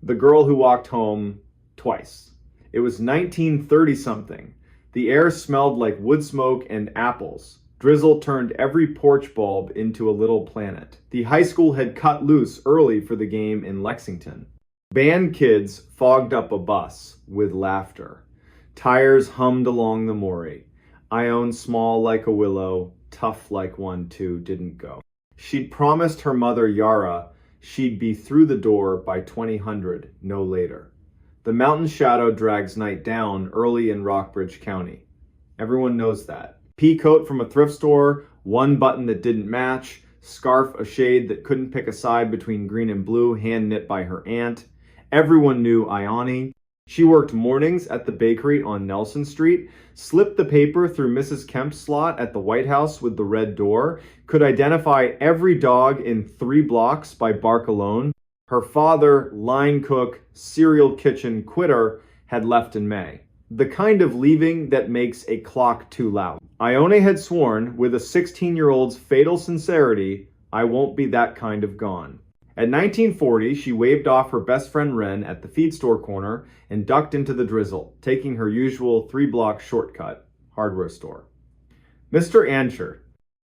The girl who walked home twice. It was 1930-something. The air smelled like wood smoke and apples. Drizzle turned every porch bulb into a little planet. The high school had cut loose early for the game in Lexington. Band kids fogged up a bus with laughter. Tires hummed along the Maury. Ione, small like a willow, tough like one too, didn't go. She'd promised her mother Yara she'd be through the door by 2000, no later. The mountain shadow drags night down early in Rockbridge County. Everyone knows that. Pea coat from a thrift store, one button that didn't match, scarf a shade that couldn't pick a side between green and blue, hand knit by her aunt. Everyone knew Ione. She worked mornings at the bakery on Nelson Street, slipped the paper through Mrs. Kemp's slot at the White House with the red door, could identify every dog in 3 blocks by bark alone. Her father, line cook, cereal kitchen quitter, had left in May. The kind of leaving that makes a clock too loud. Ione had sworn, with a 16-year-old's fatal sincerity, I won't be that kind of gone. At 1940, she waved off her best friend Wren at the feed store corner and ducked into the drizzle, taking her usual 3-block shortcut, hardware store. Mr. Ancher,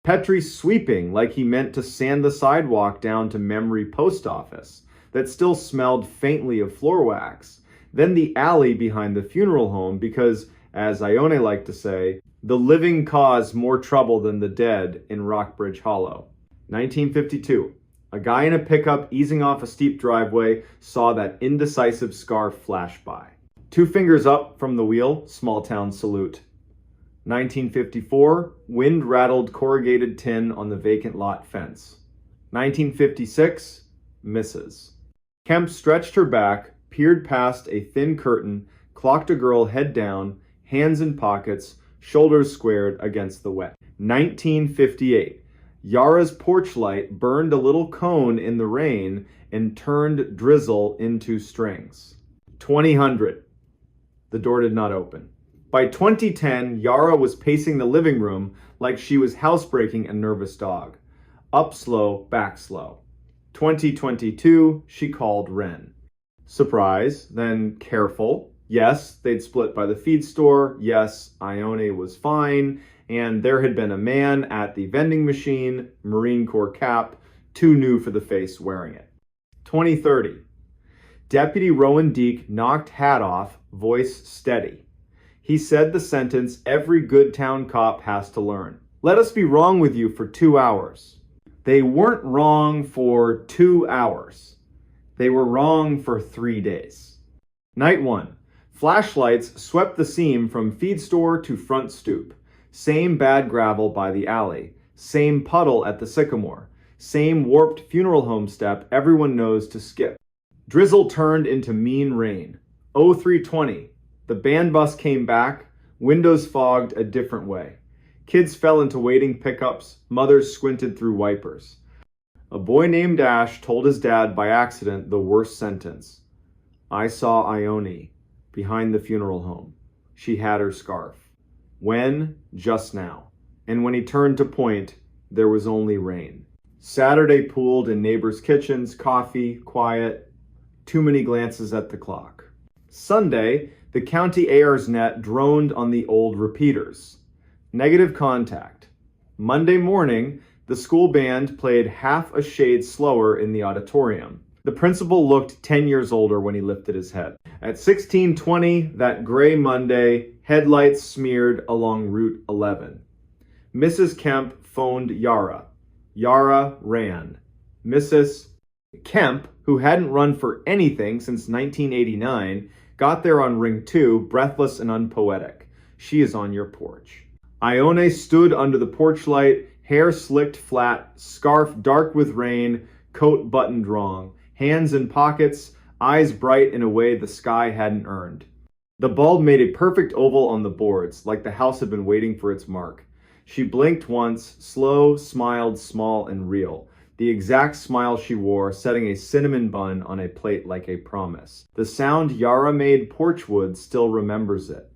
Petrie sweeping like he meant to sand the sidewalk down to Memory Post Office that still smelled faintly of floor wax, then the alley behind the funeral home because, as Ione liked to say, the living cause more trouble than the dead in Rockbridge Hollow. 1952. A guy in a pickup easing off a steep driveway saw that indecisive scarf flash by. 2 fingers up from the wheel, small town salute. 1954, wind rattled corrugated tin on the vacant lot fence. 1956, misses. Kemp stretched her back, peered past a thin curtain, clocked a girl head down, hands in pockets, shoulders squared against the wet. 1958. Yara's porch light burned a little cone in the rain and turned drizzle into strings. 2000. The door did not open. By 2010, Yara was pacing the living room like she was housebreaking a nervous dog. Up slow, back slow. 2022, she called Wren. Surprise, then careful. Yes, they'd split by the feed store. Yes, Ione was fine. And there had been a man at the vending machine, Marine Corps cap, too new for the face wearing it. 2030. Deputy Rowan Deek knocked hat off, voice steady. He said the sentence every good town cop has to learn. Let us be wrong with you for 2 hours. They weren't wrong for 2 hours. They were wrong for 3 days. Night 1. Flashlights swept the seam from feed store to front stoop. Same bad gravel by the alley. Same puddle at the sycamore. Same warped funeral home step everyone knows to skip. Drizzle turned into mean rain. 0320. The band bus came back. Windows fogged a different way. Kids fell into waiting pickups. Mothers squinted through wipers. A boy named Ash told his dad by accident the worst sentence. I saw Ione behind the funeral home. She had her scarf. When? Just now. And when he turned to point, there was only rain. Saturday pooled in neighbors' kitchens, coffee, quiet, too many glances at the clock. Sunday, the county AR's net droned on the old repeaters. Negative contact. Monday morning, the school band played half a shade slower in the auditorium. The principal looked 10 years older when he lifted his head. At 16:20, that gray Monday, headlights smeared along Route 11. Mrs. Kemp phoned Yara. Yara ran. Mrs. Kemp, who hadn't run for anything since 1989, got there on ring 2, breathless and unpoetic. She is on your porch. Ione stood under the porch light, hair slicked flat, scarf dark with rain, coat buttoned wrong, hands in pockets, eyes bright in a way the sky hadn't earned. The bulb made a perfect oval on the boards, like the house had been waiting for its mark. She blinked once, slow, smiled, small and real. The exact smile she wore, setting a cinnamon bun on a plate like a promise. The sound Yara made porchwood still remembers it.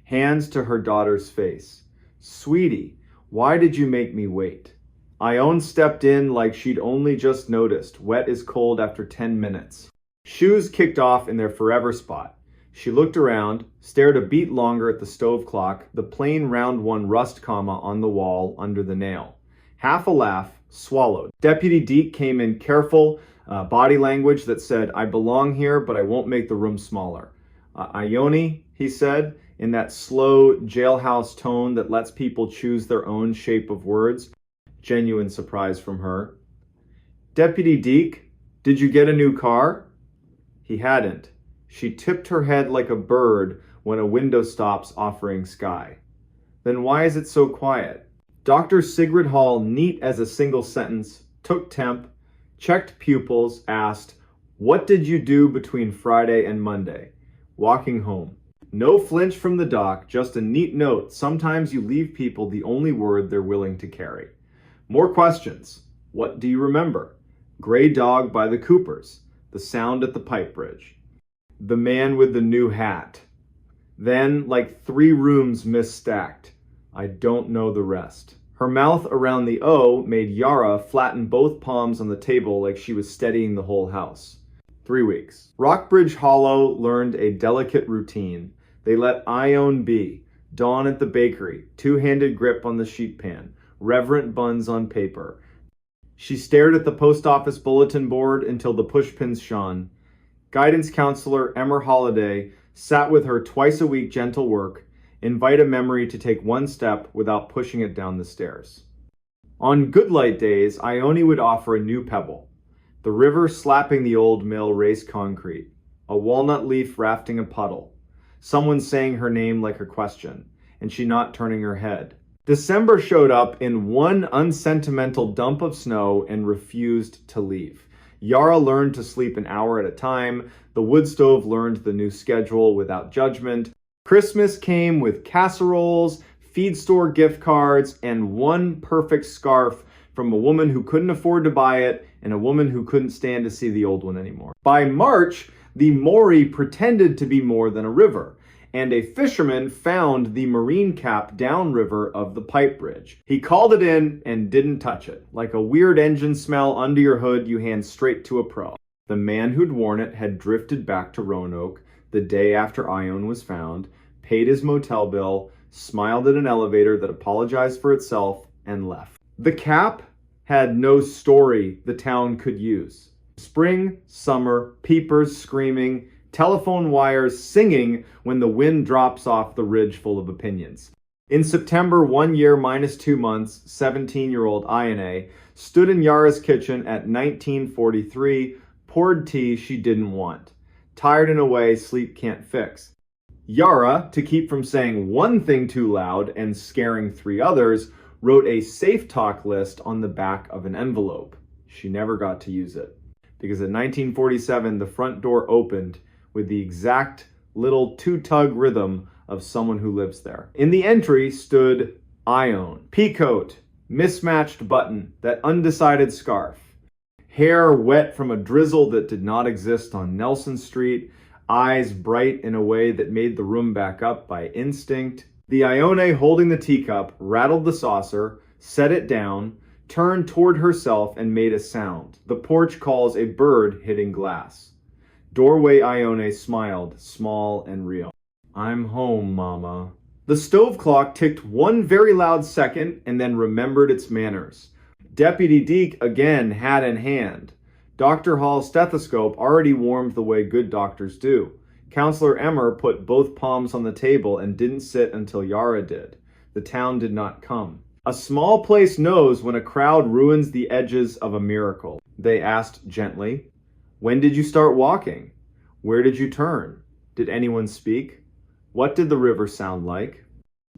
Hands to her daughter's face. Sweetie, why did you make me wait? Ione stepped in like she'd only just noticed, wet as cold after 10 minutes. Shoes kicked off in their forever spot. She looked around, stared a beat longer at the stove clock, the plain round one rust comma on the wall under the nail. Half a laugh, swallowed. Deputy Deke came in careful, body language that said, "I belong here, but I won't make the room smaller." Ione, he said, in that slow jailhouse tone that lets people choose their own shape of words. Genuine surprise from her. "Deputy Deke, did you get a new car?" He hadn't. She tipped her head like a bird when a window stops offering sky. "Then why is it so quiet?" Dr. Sigrid Hall, neat as a single sentence, took temp, checked pupils, asked, "What did you do between Friday and Monday?" "Walking home." No flinch from the doc, just a neat note. Sometimes you leave people the only word they're willing to carry. More questions. "What do you remember?" "Gray dog by the Coopers." "The sound at the pipe bridge." "The man with the new hat." Then, like 3 rooms misstacked. "I don't know the rest." Her mouth around the O made Yara flatten both palms on the table like she was steadying the whole house. 3 weeks. Rockbridge Hollow learned a delicate routine. They let Ione be. Dawn at the bakery, 2-handed grip on the sheet pan, reverent buns on paper. She stared at the post office bulletin board until the pushpins shone. Guidance counselor Emmer Holliday sat with her twice a week gentle work, invite a memory to take one step without pushing it down the stairs. On good light days, Ione would offer a new pebble. The river slapping the old mill race concrete. A walnut leaf rafting a puddle. Someone saying her name like a question, and she not turning her head. December showed up in one unsentimental dump of snow and refused to leave. Yara learned to sleep an hour at a time. The wood stove learned the new schedule without judgment. Christmas came with casseroles, feed store gift cards, and one perfect scarf from a woman who couldn't afford to buy it and a woman who couldn't stand to see the old one anymore. By March, the Maury pretended to be more than a river, and a fisherman found the marine cap downriver of the pipe bridge. He called it in and didn't touch it. Like a weird engine smell under your hood you hand straight to a pro. The man who'd worn it had drifted back to Roanoke the day after Ione was found, paid his motel bill, smiled at an elevator that apologized for itself, and left. The cap had no story the town could use. Spring, summer, peepers screaming, telephone wires singing when the wind drops off the ridge full of opinions. In September, 1 year minus 2 months, 17-year-old Ione stood in Yara's kitchen at 1943, poured tea she didn't want. Tired in a way sleep can't fix. Yara, to keep from saying one thing too loud and scaring 3 others, wrote a safe talk list on the back of an envelope. She never got to use it, because in 1947 the front door opened with the exact little 2-tug rhythm of someone who lives there. In the entry stood Ione. Peacoat, mismatched button, that undecided scarf. Hair wet from a drizzle that did not exist on Nelson Street, eyes bright in a way that made the room back up by instinct. The Ione holding the teacup rattled the saucer, set it down, turned toward herself and made a sound. The porch calls a bird hitting glass. Doorway Ione smiled, small and real. "I'm home, Mama." The stove clock ticked one very loud second and then remembered its manners. Deputy Deke again hat in hand. Dr. Hall's stethoscope already warmed the way good doctors do. Counselor Emmer put both palms on the table and didn't sit until Yara did. The town did not come. A small place knows when a crowd ruins the edges of a miracle. They asked gently, "When did you start walking? Where did you turn? Did anyone speak? What did the river sound like?"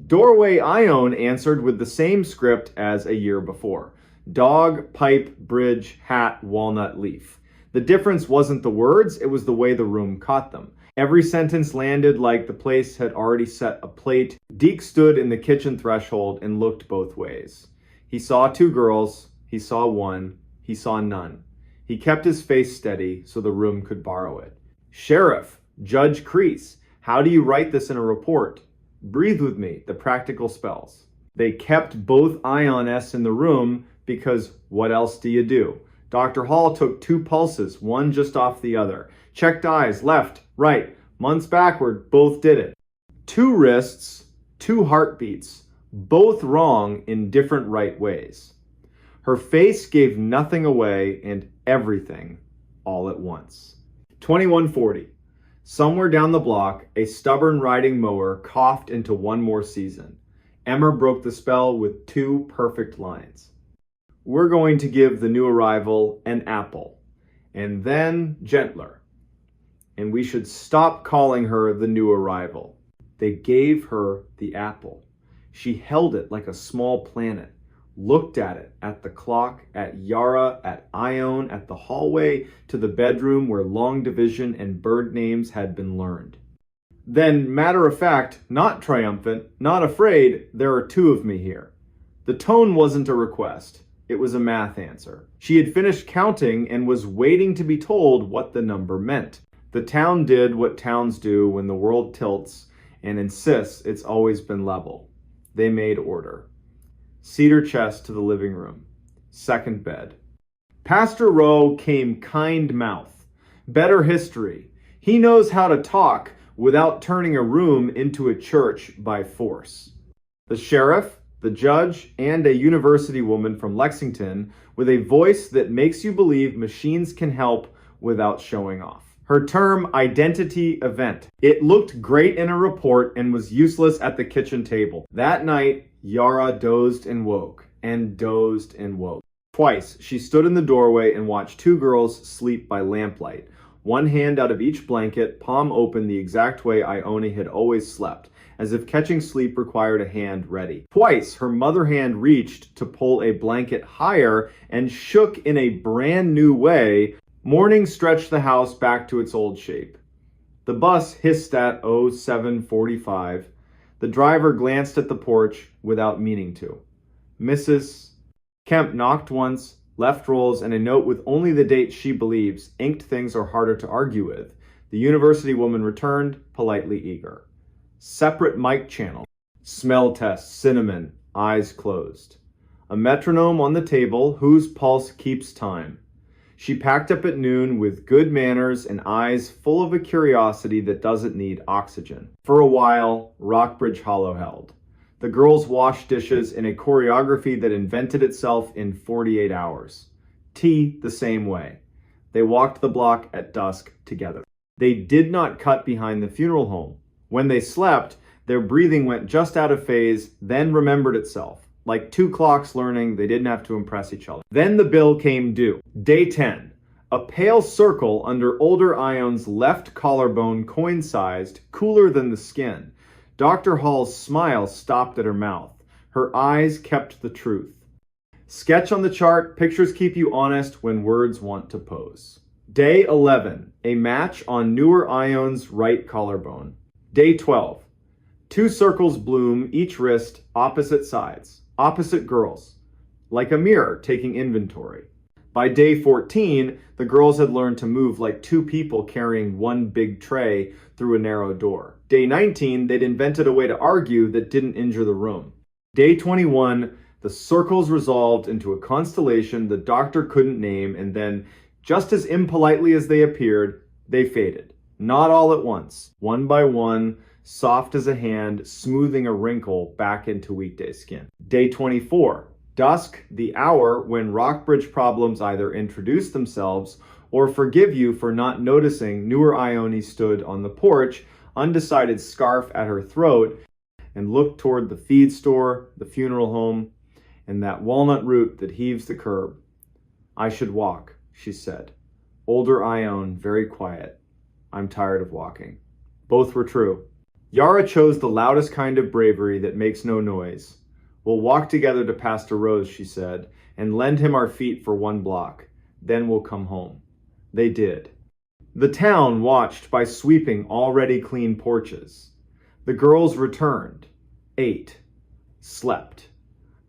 Doorway Ione answered with the same script as a year before. Dog, pipe, bridge, hat, walnut leaf. The difference wasn't the words, it was the way the room caught them. Every sentence landed like the place had already set a plate. Deke stood in the kitchen threshold and looked both ways. He saw 2 girls, he saw one, he saw none. He kept his face steady so the room could borrow it. "Sheriff, Judge Crease, how do you write this in a report? Breathe with me, the practical spells." They kept both Ionesses in the room because what else do you do? Dr. Hall took 2 pulses, one just off the other. Checked eyes, left, right, months backward, both did it. 2 wrists, 2 heartbeats, both wrong in different right ways. Her face gave nothing away and everything all at once. 2140. Somewhere down the block, a stubborn riding mower coughed into one more season. Emmer broke the spell with 2 perfect lines. We're going to give the new arrival an apple, and then gentler. And we should stop calling her the new arrival. They gave her the apple. She held it like a small planet, looked at it, at the clock, at Yara, at Ione, at the hallway, to the bedroom where long division and bird names had been learned. Then, matter of fact, not triumphant, not afraid, there are 2 of me here. The tone wasn't a request. It was a math answer. She had finished counting and was waiting to be told what the number meant. The town did what towns do when the world tilts and insists it's always been level. They made order. Cedar chest to the living room. Second bed. Pastor Rowe came kind mouth. Better history. He knows how to talk without turning a room into a church by force. The sheriff, the judge, and a university woman from Lexington with a voice that makes you believe machines can help without showing off. Her term, identity event. It looked great in a report and was useless at the kitchen table. That night, Yara dozed and woke, and dozed and woke. Twice, she stood in the doorway and watched 2 girls sleep by lamplight. One hand out of each blanket, palm open the exact way Ione had always slept, as if catching sleep required a hand ready. Twice, her mother hand reached to pull a blanket higher and shook in a brand new way. Morning stretched the house back to its old shape. The bus hissed at 07:45. The driver glanced at the porch without meaning to. Mrs. Kemp knocked once, left rolls, and a note with only the date she believes. Inked things are harder to argue with. The university woman returned, politely eager. Separate mic channel. Smell test, cinnamon, eyes closed. A metronome on the table whose pulse keeps time. She packed up at noon with good manners and eyes full of a curiosity that doesn't need oxygen. For a while, Rockbridge Hollow held. The girls washed dishes in a choreography that invented itself in 48 hours. Tea the same way. They walked the block at dusk together. They did not cut behind the funeral home. When they slept, their breathing went just out of phase, then remembered itself. Like 2 clocks learning, they didn't have to impress each other. Then the bill came due. Day 10. A pale circle under older Ione's left collarbone, coin-sized, cooler than the skin. Dr. Hall's smile stopped at her mouth. Her eyes kept the truth. Sketch on the chart, pictures keep you honest when words want to pose. Day 11. A match on newer Ione's right collarbone. Day 12. 2 circles bloom, each wrist, opposite sides. Opposite girls, like a mirror taking inventory. By day 14, the girls had learned to move like 2 people carrying one big tray through a narrow door. Day 19, they'd invented a way to argue that didn't injure the room. Day 21, the circles resolved into a constellation the doctor couldn't name, and then, just as impolitely as they appeared, they faded. Not all at once, one by one, soft as a hand, smoothing a wrinkle back into weekday skin. Day 24. Dusk, the hour when Rockbridge problems either introduce themselves or forgive you for not noticing newer Ione stood on the porch, undecided scarf at her throat, and looked toward the feed store, the funeral home, and that walnut root that heaves the curb. I should walk, she said. Older Ione, very quiet. I'm tired of walking. Both were true. Yara chose the loudest kind of bravery that makes no noise. We'll walk together to Pastor Rowe's, she said, and lend him our feet for 1 block. Then we'll come home. They did. The town watched by sweeping already clean porches. The girls returned, ate, slept.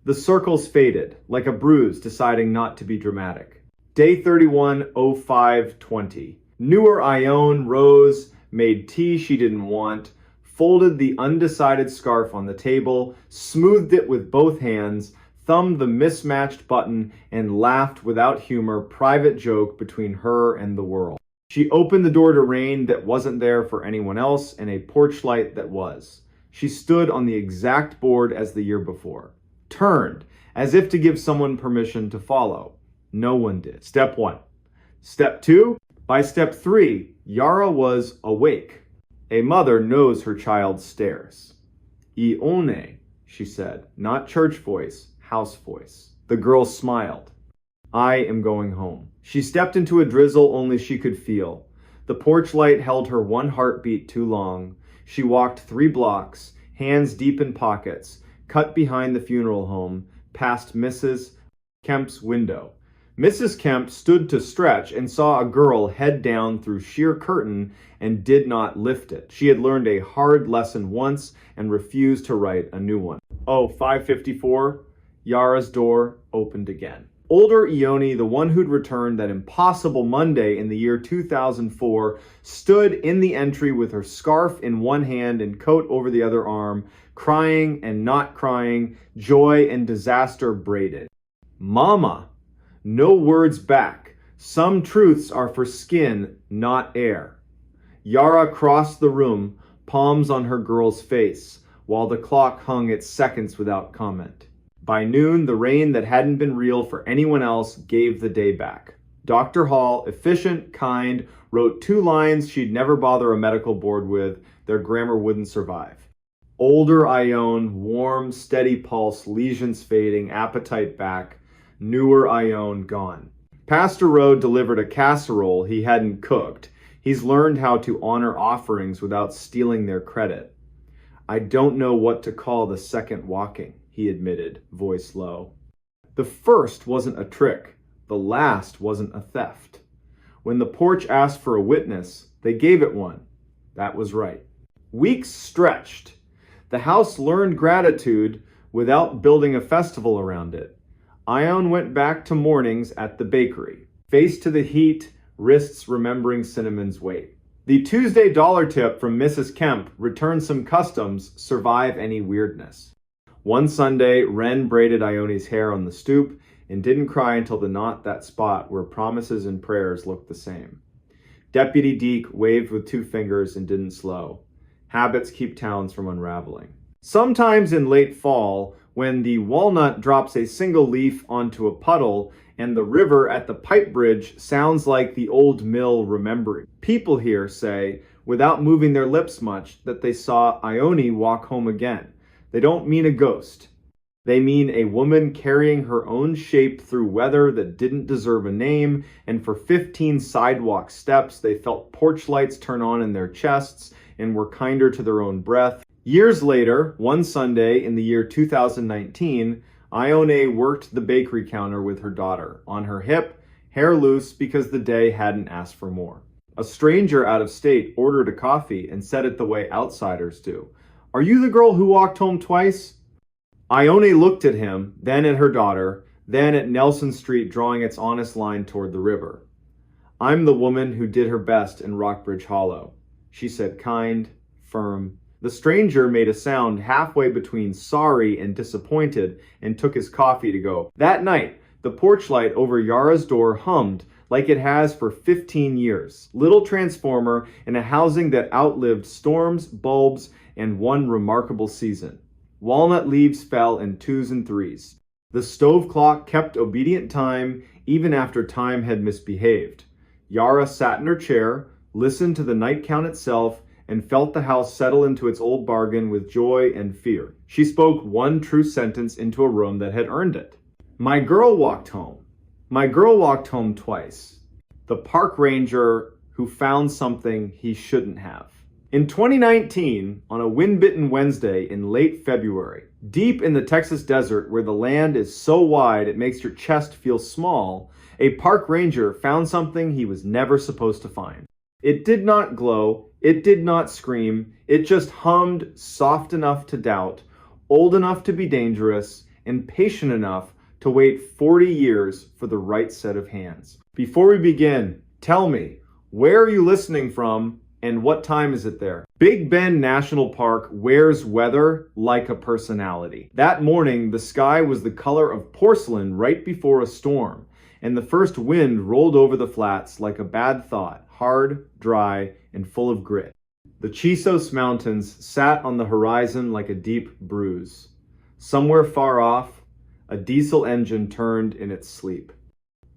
The circles faded, like a bruise deciding not to be dramatic. Day 31, 05:20. Newer Ione rose, made tea she didn't want, folded the undecided scarf on the table, smoothed it with both hands, thumbed the mismatched button and laughed without humor, private joke between her and the world. She opened the door to rain that wasn't there for anyone else and a porch light that was. She stood on the exact board as the year before. Turned, as if to give someone permission to follow. No one did. Step 1. Step 2. By step 3, Yara was awake. A mother knows her child stares. Ione, she said, not church voice, house voice. The girl smiled. I am going home. She stepped into a drizzle only she could feel. The porch light held her one heartbeat too long. She walked 3 blocks, hands deep in pockets, cut behind the funeral home, past Mrs. Kemp's window. Mrs. Kemp stood to stretch and saw a girl head down through sheer curtain and did not lift it. She had learned a hard lesson once and refused to write a new one. Oh, 5:54, Yara's door opened again. Older Ione, the one who'd returned that impossible Monday in the year 2004, stood in the entry with her scarf in one hand and coat over the other arm, crying and not crying, joy and disaster braided. Mama! No words back. Some truths are for skin, not air. Yara crossed the room, palms on her girl's face, while the clock hung its seconds without comment. By noon, the rain that hadn't been real for anyone else gave the day back. Dr. Hall, efficient, kind, wrote 2 lines she'd never bother a medical board with. Their grammar wouldn't survive. Older Ione, warm, steady pulse, lesions fading, appetite back. Newer Ione gone. Pastor Rode delivered a casserole he hadn't cooked. He's learned how to honor offerings without stealing their credit. I don't know what to call the second walking, he admitted, voice low. The first wasn't a trick. The last wasn't a theft. When the porch asked for a witness, they gave it one. That was right. Weeks stretched. The house learned gratitude without building a festival around it. Ione went back to mornings at the bakery, face to the heat, wrists remembering cinnamon's weight. The Tuesday dollar tip from Mrs. Kemp, return some customs, survive any weirdness. One Sunday, Wren braided Ione's hair on the stoop and didn't cry until the knot that spot where promises and prayers looked the same. Deputy Deke waved with 2 fingers and didn't slow. Habits keep towns from unraveling. Sometimes in late fall, when the walnut drops a single leaf onto a puddle and the river at the pipe bridge sounds like the old mill remembering. People here say, without moving their lips much, that they saw Ione walk home again. They don't mean a ghost. They mean a woman carrying her own shape through weather that didn't deserve a name, and for 15 sidewalk steps they felt porch lights turn on in their chests and were kinder to their own breath. Years later, one Sunday in the year 2019, Ione worked the bakery counter with her daughter, on her hip, hair loose because the day hadn't asked for more. A stranger out of state ordered a coffee and said it the way outsiders do. Are you the girl who walked home twice? Ione looked at him, then at her daughter, then at Nelson Street drawing its honest line toward the river. I'm the woman who did her best in Rockbridge Hollow, she said, kind, firm. The stranger made a sound halfway between sorry and disappointed and took his coffee to go. That night, the porch light over Yara's door hummed like it has for 15 years. Little transformer in a housing that outlived storms, bulbs, and one remarkable season. Walnut leaves fell in 2s and 3s. The stove clock kept obedient time even after time had misbehaved. Yara sat in her chair, listened to the night count itself, and felt the house settle into its old bargain with joy and fear. She spoke one true sentence into a room that had earned it. My girl walked home. My girl walked home twice. The park ranger who found something he shouldn't have. In 2019, on a wind-bitten Wednesday in late February, deep in the Texas desert where the land is so wide it makes your chest feel small, a park ranger found something he was never supposed to find. It did not glow, it did not scream, it just hummed soft enough to doubt, old enough to be dangerous, and patient enough to wait 40 years for the right set of hands. Before we begin, tell me, where are you listening from and what time is it there? Big Bend National Park wears weather like a personality. That morning, the sky was the color of porcelain right before a storm, and the first wind rolled over the flats like a bad thought, hard, dry, and full of grit. The Chisos Mountains sat on the horizon like a deep bruise. Somewhere far off, a diesel engine turned in its sleep.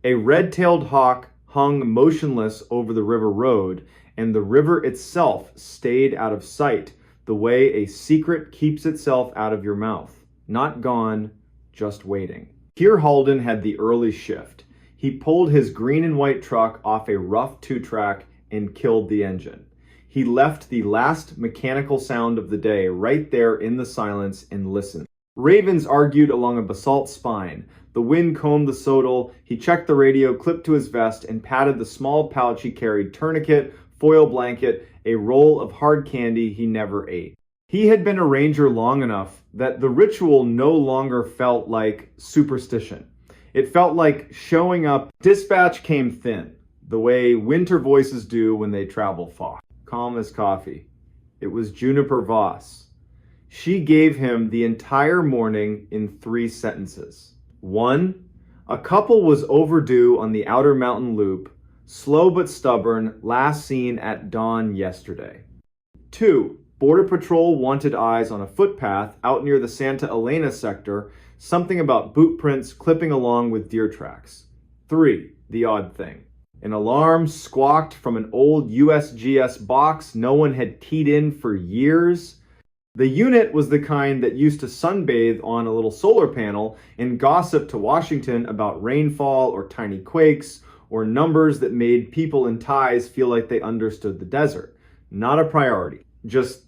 A red-tailed hawk hung motionless over the river road, and the river itself stayed out of sight, the way a secret keeps itself out of your mouth. Not gone, just waiting. Keir Halden had the early shift. He pulled his green and white truck off a rough two-track and killed the engine. He left the last mechanical sound of the day right there in the silence and listened. Ravens argued along a basalt spine. The wind combed the sodal. He checked the radio, clipped to his vest, and patted the small pouch he carried, tourniquet, foil blanket, a roll of hard candy he never ate. He had been a ranger long enough that the ritual no longer felt like superstition. It felt like showing up. Dispatch came thin, the way winter voices do when they travel far. Calm as coffee. It was Juniper Voss. She gave him the entire morning in 3 sentences. 1. A couple was overdue on the Outer Mountain Loop, slow but stubborn, last seen at dawn yesterday. 2. Border Patrol wanted eyes on a footpath out near the Santa Elena sector, something about boot prints clipping along with deer tracks. 3. The odd thing. An alarm squawked from an old USGS box no one had keyed in for years. The unit was the kind that used to sunbathe on a little solar panel and gossip to Washington about rainfall or tiny quakes or numbers that made people in ties feel like they understood the desert. Not a priority. Just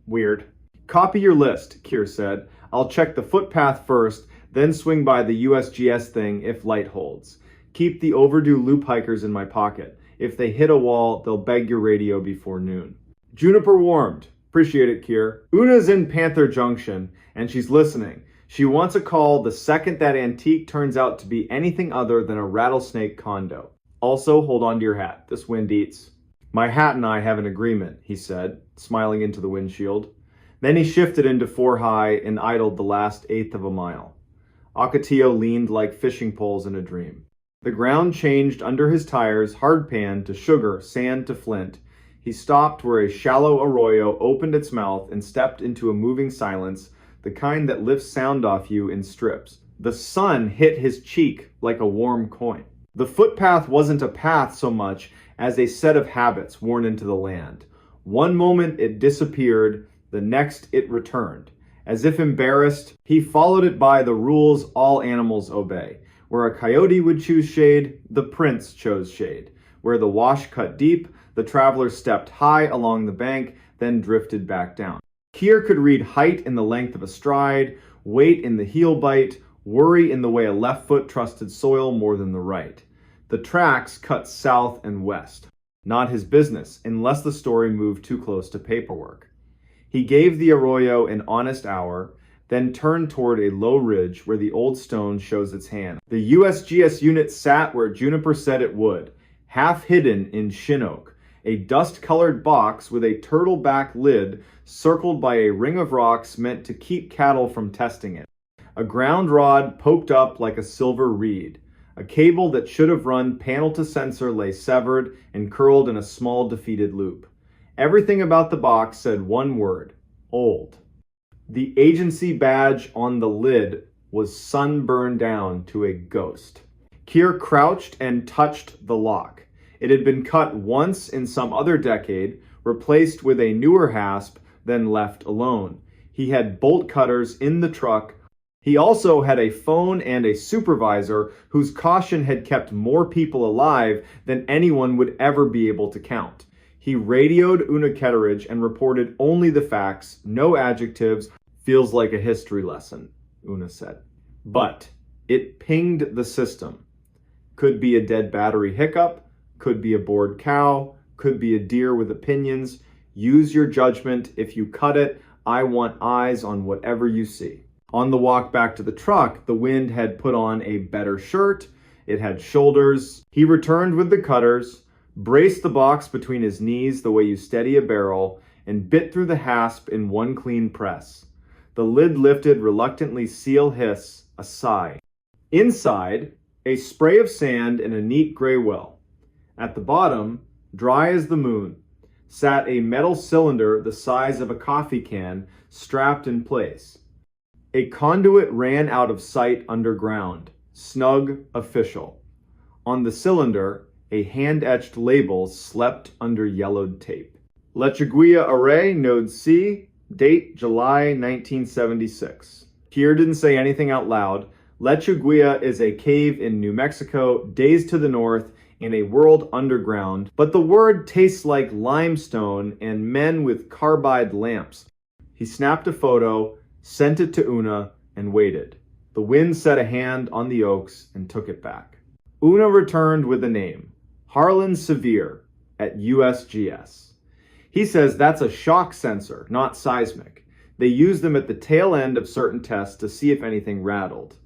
weird. Copy your list, Keir said. I'll check the footpath first, then swing by the USGS thing if light holds. Keep the overdue loop hikers in my pocket. If they hit a wall, they'll beg your radio before noon. Juniper warmed. Appreciate it, Keir. Una's in Panther Junction, and she's listening. She wants a call the second that antique turns out to be anything other than a rattlesnake condo. Also, hold on to your hat. This wind eats. My hat and I have an agreement, he said, smiling into the windshield. Then he shifted into 4 high and idled the last 1/8 of a mile. Ocotillo leaned like fishing poles in a dream. The ground changed under his tires, hard pan to sugar, sand to flint. He stopped where a shallow arroyo opened its mouth and stepped into a moving silence, the kind that lifts sound off you in strips. The sun hit his cheek like a warm coin. The footpath wasn't a path so much as a set of habits worn into the land. One moment it disappeared, the next it returned. As if embarrassed, he followed it by the rules all animals obey. Where a coyote would choose shade, the prince chose shade. Where the wash cut deep, the traveler stepped high along the bank, then drifted back down. Keir could read height in the length of a stride, weight in the heel bite, worry in the way a left foot trusted soil more than the right. The tracks cut south and west. Not his business, unless the story moved too close to paperwork. He gave the arroyo an honest hour, then turned toward a low ridge where the old stone shows its hand. The USGS unit sat where Juniper said it would, half hidden in shin oak, a dust-colored box with a turtle-back lid circled by a ring of rocks meant to keep cattle from testing it. A ground rod poked up like a silver reed. A cable that should have run panel to sensor lay severed and curled in a small defeated loop. Everything about the box said one word: old. The agency badge on the lid was sunburned down to a ghost. Keir crouched and touched the lock. It had been cut once in some other decade, replaced with a newer hasp, then left alone. He had bolt cutters in the truck. He also had a phone and a supervisor whose caution had kept more people alive than anyone would ever be able to count. He radioed Una Ketteridge and reported only the facts, no adjectives. Feels like a history lesson, Una said. But it pinged the system. Could be a dead battery hiccup, could be a bored cow, could be a deer with opinions. Use your judgment. If you cut it, I want eyes on whatever you see. On the walk back to the truck, the wind had put on a better shirt. It had shoulders. He returned with the cutters, braced the box between his knees the way you steady a barrel, and bit through the hasp in one clean press. The lid lifted reluctantly, seal hiss, a sigh. Inside, a spray of sand in a neat gray well. At the bottom, dry as the moon, sat a metal cylinder the size of a coffee can, strapped in place. A conduit ran out of sight underground, snug, official. On the cylinder, a hand-etched label slept under yellowed tape. Lechuguilla Array, Node C, date July 1976. Kier didn't say anything out loud. Lechuguilla is a cave in New Mexico, days to the north, in a world underground, but the word tastes like limestone and men with carbide lamps. He snapped a photo, sent it to Una, and waited. The wind set a hand on the oaks and took it back. Una returned with a name, Harlan Sevier, at USGS. He says that's a shock sensor, not seismic. They use them at the tail end of certain tests to see if anything rattled.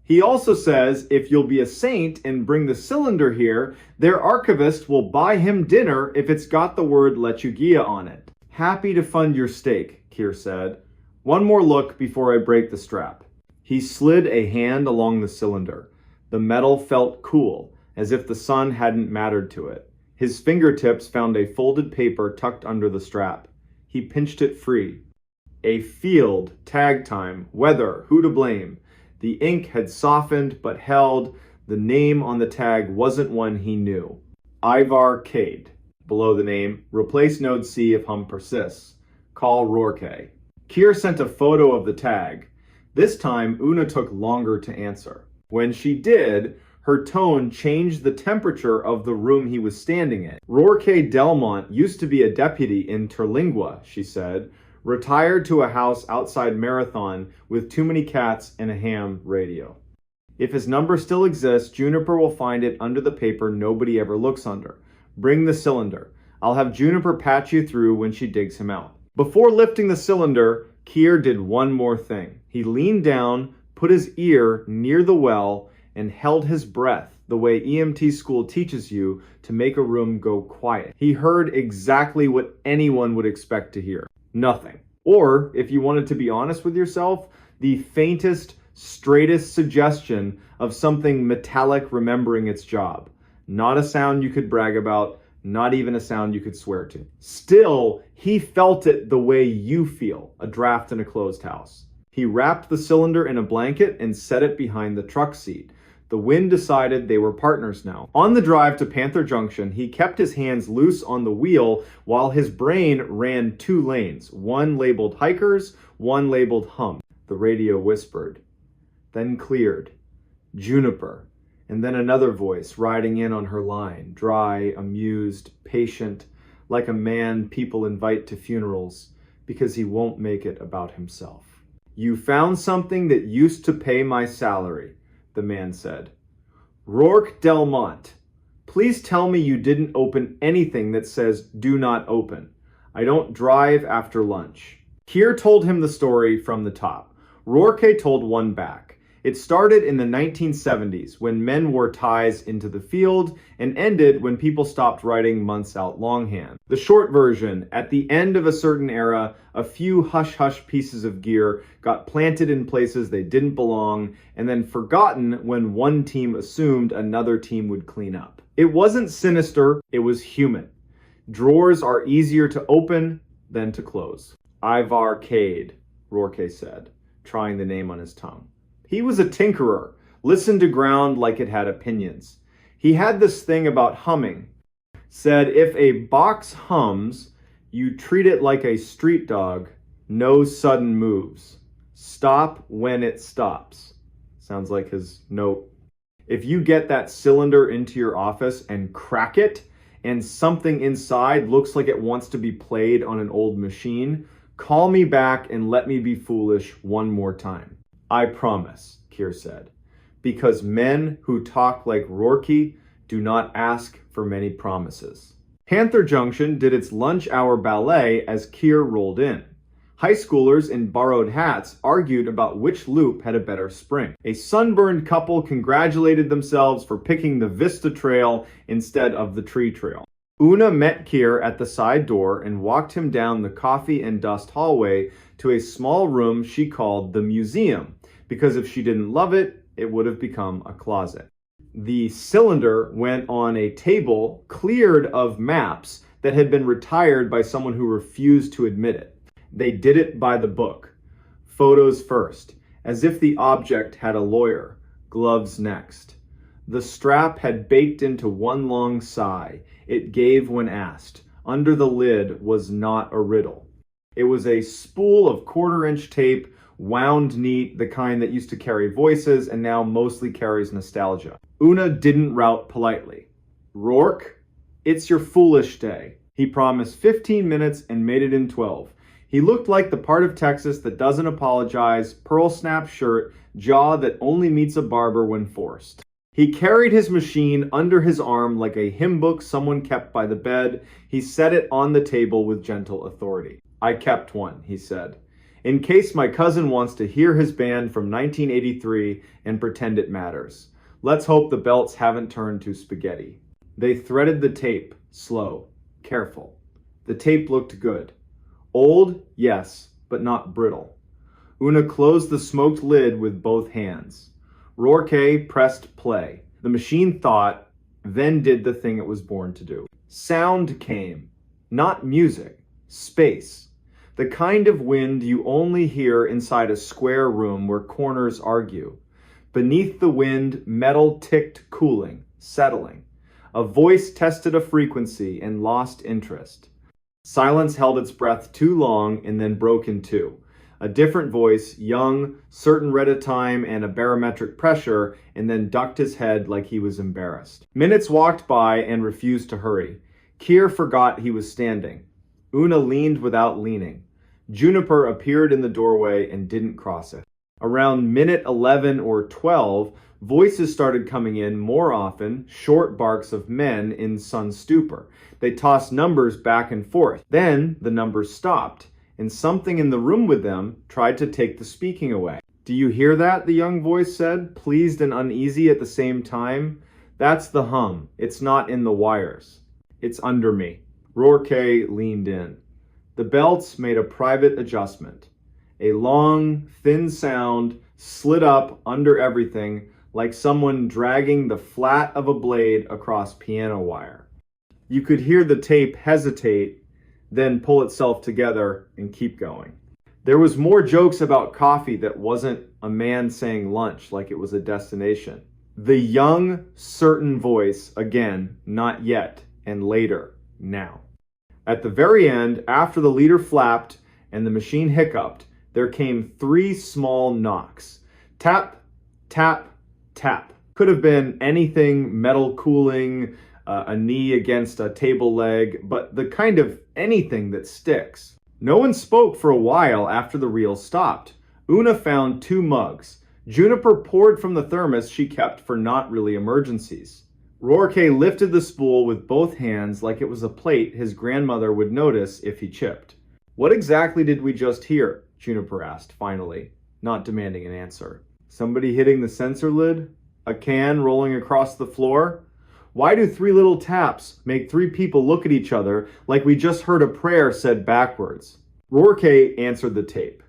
He also says if you'll be a saint and bring the cylinder here, their archivist will buy him dinner if it's got the word Lechuguilla on it. Happy to fund your stake, Kier said. One more look before I break the strap. He slid a hand along the cylinder. The metal felt cool, as if the sun hadn't mattered to it. His fingertips found a folded paper tucked under the strap. He pinched it free. A field, tag time, weather, who to blame. The ink had softened but held. The name on the tag wasn't one he knew. Ivar Cade. Below the name, replace node C if hum persists. Call Rourke. Kier sent a photo of the tag. This time, Una took longer to answer. When she did, her tone changed the temperature of the room he was standing in. Rourke Delmont used to be a deputy in Terlingua, she said, retired to a house outside Marathon with too many cats and a ham radio. If his number still exists, Juniper will find it under the paper nobody ever looks under. Bring the cylinder. I'll have Juniper patch you through when she digs him out. Before lifting the cylinder, Kier did one more thing. He leaned down, put his ear near the well, and held his breath the way EMT school teaches you to make a room go quiet. He heard exactly what anyone would expect to hear. Nothing. Or, if you wanted to be honest with yourself, the faintest, straightest suggestion of something metallic remembering its job. Not a sound you could brag about, not even a sound you could swear to. Still, he felt it the way you feel a draft in a closed house. He wrapped the cylinder in a blanket and set it behind the truck seat. The wind decided they were partners now. On the drive to Panther Junction, he kept his hands loose on the wheel while his brain ran two lanes, one labeled hikers, one labeled hum. The radio whispered, then cleared. Juniper. And then another voice riding in on her line, dry, amused, patient, like a man people invite to funerals because he won't make it about himself. You found something that used to pay my salary, the man said. Rourke Delmont, please tell me you didn't open anything that says do not open. I don't drive after lunch. Kier told him the story from the top. Rourke told one back. It started in the 1970s when men wore ties into the field and ended when people stopped writing months out longhand. The short version, at the end of a certain era, a few hush-hush pieces of gear got planted in places they didn't belong and then forgotten when one team assumed another team would clean up. It wasn't sinister, it was human. Drawers are easier to open than to close. Ivar Cade, Rourke said, trying the name on his tongue. He was a tinkerer, listened to ground like it had opinions. He had this thing about humming. Said if a box hums, you treat it like a street dog, no sudden moves. Stop when it stops. Sounds like his note. If you get that cylinder into your office and crack it, and something inside looks like it wants to be played on an old machine, call me back and let me be foolish one more time. I promise, Kier said, because men who talk like Rourke do not ask for many promises. Panther Junction did its lunch hour ballet as Kier rolled in. High schoolers in borrowed hats argued about which loop had a better spring. A sunburned couple congratulated themselves for picking the Vista Trail instead of the Tree Trail. Una met Keir at the side door and walked him down the coffee and dust hallway to a small room she called the museum, because if she didn't love it, it would have become a closet. The cylinder went on a table cleared of maps that had been retired by someone who refused to admit it. They did it by the book. Photos first, as if the object had a lawyer. Gloves next. The strap had baked into one long sigh. It gave when asked. Under the lid was not a riddle. It was a spool of quarter-inch tape, wound neat, the kind that used to carry voices and now mostly carries nostalgia. Una didn't rout politely. Rourke, it's your foolish day. He promised 15 minutes and made it in 12. He looked like the part of Texas that doesn't apologize, pearl snap shirt, jaw that only meets a barber when forced. He carried his machine under his arm like a hymn book someone kept by the bed. He set it on the table with gentle authority. I kept one, he said, in case my cousin wants to hear his band from 1983 and pretend it matters. Let's hope the belts haven't turned to spaghetti. They threaded the tape, slow, careful. The tape looked good. Old, yes, but not brittle. Una closed the smoked lid with both hands. Rourke pressed play. The machine thought, then did the thing it was born to do. Sound came. Not music. Space. The kind of wind you only hear inside a square room where corners argue. Beneath the wind, metal ticked, cooling, settling. A voice tested a frequency and lost interest. Silence held its breath too long and then broke in two. A different voice, young, certain read a time and a barometric pressure, and then ducked his head like he was embarrassed. Minutes walked by and refused to hurry. Keir forgot he was standing. Una leaned without leaning. Juniper appeared in the doorway and didn't cross it. Around minute 11 or 12, voices started coming in more often, short barks of men in sun stupor. They tossed numbers back and forth. Then the numbers stopped, and something in the room with them tried to take the speaking away. Do you hear that? The young voice said, pleased and uneasy at the same time. That's the hum. It's not in the wires. It's under me. Rourke leaned in. The belts made a private adjustment. A long, thin sound slid up under everything like someone dragging the flat of a blade across piano wire. You could hear the tape hesitate, then pull itself together and keep going. There was more jokes about coffee that wasn't a man saying lunch like it was a destination. The young, certain voice, again, not yet, and later, now. At the very end, after the leader flapped and the machine hiccuped, there came 3 small knocks. Tap, tap, tap. Could have been anything, metal cooling, a knee against a table leg, but the kind of anything that sticks. No one spoke for a while after the reel stopped. Una found 2 mugs. Juniper poured from the thermos she kept for not really emergencies. Rourke lifted the spool with both hands like it was a plate his grandmother would notice if he chipped. What exactly did we just hear? Juniper asked finally, not demanding an answer. Somebody hitting the sensor lid? A can rolling across the floor? Why do 3 little taps make 3 people look at each other like we just heard a prayer said backwards? Rourke answered the tape.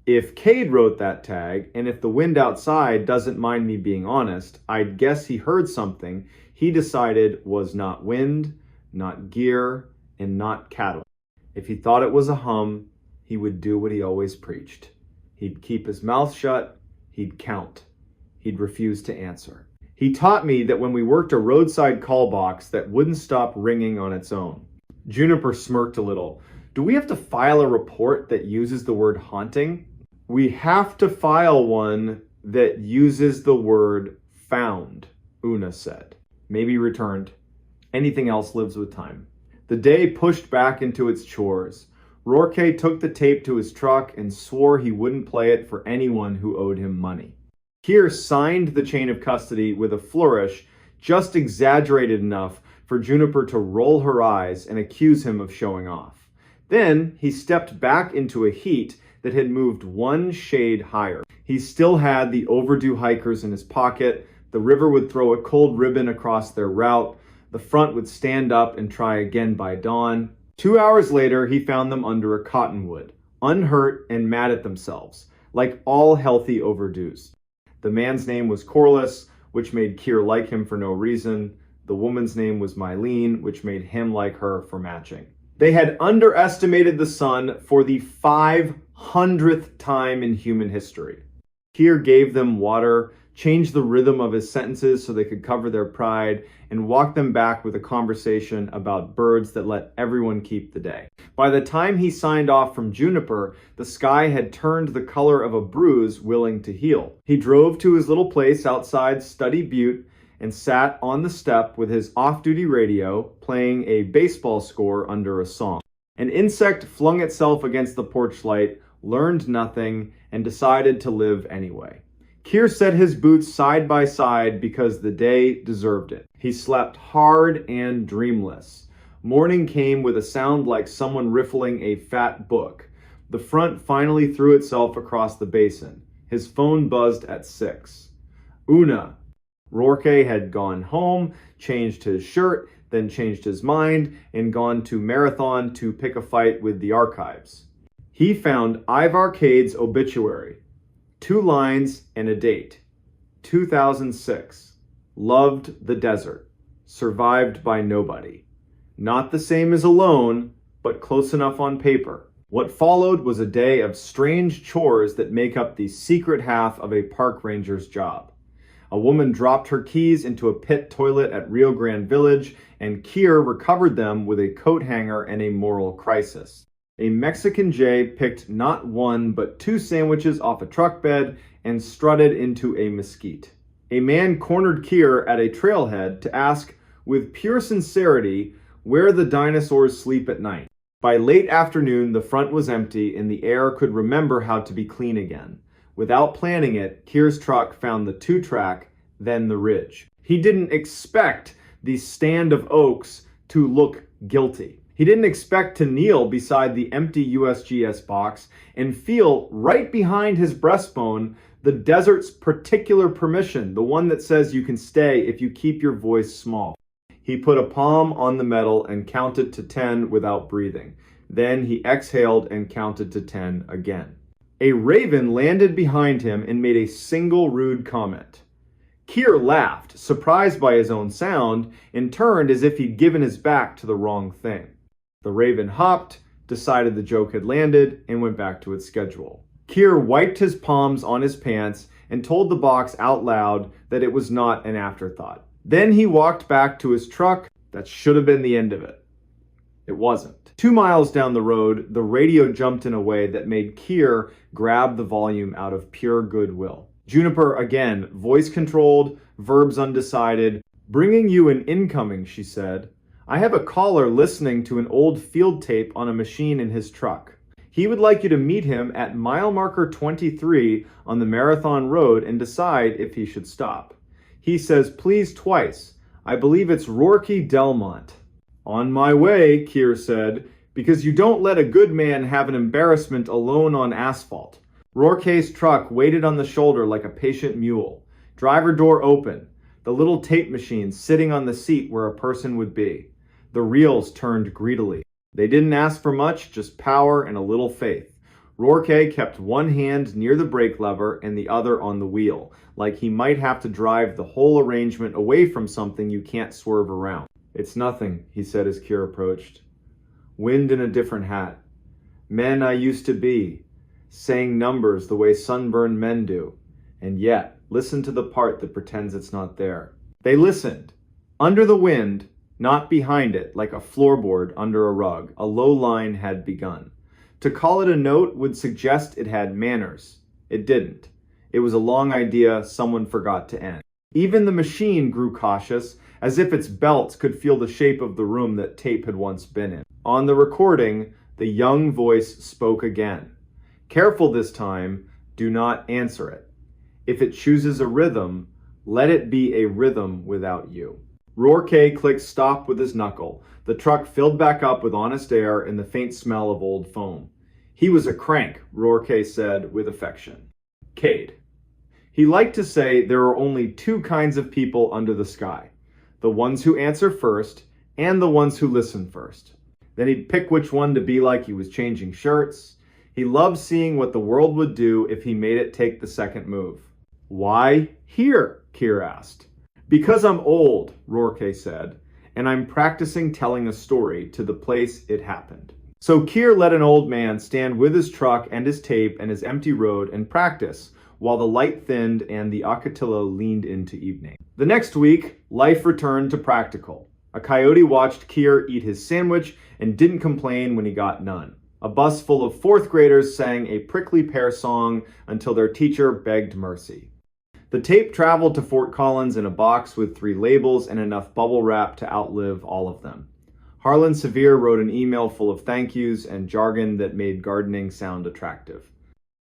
If Cade wrote that tag, and if the wind outside doesn't mind me being honest, I'd guess he heard something he decided was not wind, not gear, and not cattle. If he thought it was a hum, he would do what he always preached. He'd keep his mouth shut, he'd count. He'd refuse to answer. He taught me that when we worked a roadside call box that wouldn't stop ringing on its own. Juniper smirked a little. Do we have to file a report that uses the word haunting? We have to file one that uses the word found, Una said. Maybe returned. Anything else lives with time. The day pushed back into its chores. Rourke took the tape to his truck and swore he wouldn't play it for anyone who owed him money. Keir signed the chain of custody with a flourish just exaggerated enough for Juniper to roll her eyes and accuse him of showing off. Then he stepped back into a heat that had moved 1 shade higher. He still had the overdue hikers in his pocket. The river would throw a cold ribbon across their route. The The front would stand up and try again by dawn. 2 hours later, he found them under a cottonwood, unhurt and mad at themselves, like all healthy overdoes. The man's name was Corliss, which made Keir like him for no reason. The woman's name was Mylene, which made him like her for matching. They had underestimated the sun for the 500th time in human history. Keir gave them water, changed the rhythm of his sentences so they could cover their pride, and walked them back with a conversation about birds that let everyone keep the day. By the time he signed off from Juniper, the sky had turned the color of a bruise willing to heal. He drove to his little place outside Study Butte and sat on the step with his off-duty radio, playing a baseball score under a song. An insect flung itself against the porch light, learned nothing, and decided to live anyway. Keir set his boots side by side because the day deserved it. He slept hard and dreamless. Morning came with a sound like someone riffling a fat book. The front finally threw itself across the basin. His phone buzzed at 6. Una. Rourke had gone home, changed his shirt, then changed his mind, and gone to Marathon to pick a fight with the archives. He found Ivar Cade's obituary. 2 lines and a date. 2006. Loved the desert. Survived by nobody. Not the same as alone, but close enough on paper. What followed was a day of strange chores that make up the secret half of a park ranger's job. A woman dropped her keys into a pit toilet at Rio Grande Village, and Keir recovered them with a coat hanger and a moral crisis. A Mexican Jay picked not 1 but 2 sandwiches off a truck bed and strutted into a mesquite. A man cornered Keir at a trailhead to ask, with pure sincerity, where the dinosaurs sleep at night. By late afternoon, the front was empty and the air could remember how to be clean again. Without planning it, Keir's truck found the 2-track, then the ridge. He didn't expect the stand of oaks to look guilty. He didn't expect to kneel beside the empty USGS box and feel right behind his breastbone the desert's particular permission, the one that says you can stay if you keep your voice small. He put a palm on the metal and counted to 10 without breathing. Then he exhaled and counted to 10 again. A raven landed behind him and made a single rude comment. Keir laughed, surprised by his own sound, and turned as if he'd given his back to the wrong thing. The raven hopped, decided the joke had landed, and went back to its schedule. Keir wiped his palms on his pants and told the box out loud that it was not an afterthought. Then he walked back to his truck. That should have been the end of it. It wasn't. 2 miles down the road, the radio jumped in a way that made Keir grab the volume out of pure goodwill. Juniper again, voice controlled, verbs undecided. Bringing you an incoming, she said. I have a caller listening to an old field tape on a machine in his truck. He would like you to meet him at mile marker 23 on the Marathon Road and decide if he should stop. He says please twice. I believe it's Rourke Delmont. On my way, Keir said, because you don't let a good man have an embarrassment alone on asphalt. Rourke's truck waited on the shoulder like a patient mule. Driver door open. The little tape machine sitting on the seat where a person would be. The reels turned greedily. They didn't ask for much, just power and a little faith. Rourke kept one hand near the brake lever and the other on the wheel, like he might have to drive the whole arrangement away from something you can't swerve around. It's nothing, he said as Keir approached. Wind in a different hat. Men I used to be, saying numbers the way sunburned men do. And yet, listen to the part that pretends it's not there. They listened. Under the wind, not behind it, like a floorboard under a rug, a low line had begun. To call it a note would suggest it had manners. It didn't. It was a long idea someone forgot to end. Even the machine grew cautious, as if its belts could feel the shape of the room that tape had once been in. On the recording, the young voice spoke again. Careful this time, do not answer it. If it chooses a rhythm, let it be a rhythm without you. Rourke clicked stop with his knuckle. The truck filled back up with honest air and the faint smell of old foam. He was a crank, Rourke said with affection. Cade. He liked to say there are only 2 kinds of people under the sky. the ones who answer first, and the ones who listen first. Then he'd pick which one to be like he was changing shirts. He loved seeing what the world would do if he made it take the second move. "Why here?" Keir asked. "Because I'm old," Rourke said, "and I'm practicing telling a story to the place it happened." So Keir let an old man stand with his truck and his tape and his empty road and practice while the light thinned and the Ocatilla leaned into evening. The next week, life returned to practical. A coyote watched Keir eat his sandwich and didn't complain when he got none. A bus full of fourth graders sang a prickly pear song until their teacher begged mercy. The tape traveled to Fort Collins in a box with 3 labels and enough bubble wrap to outlive all of them. Harlan Sevier wrote an email full of thank yous and jargon that made gardening sound attractive.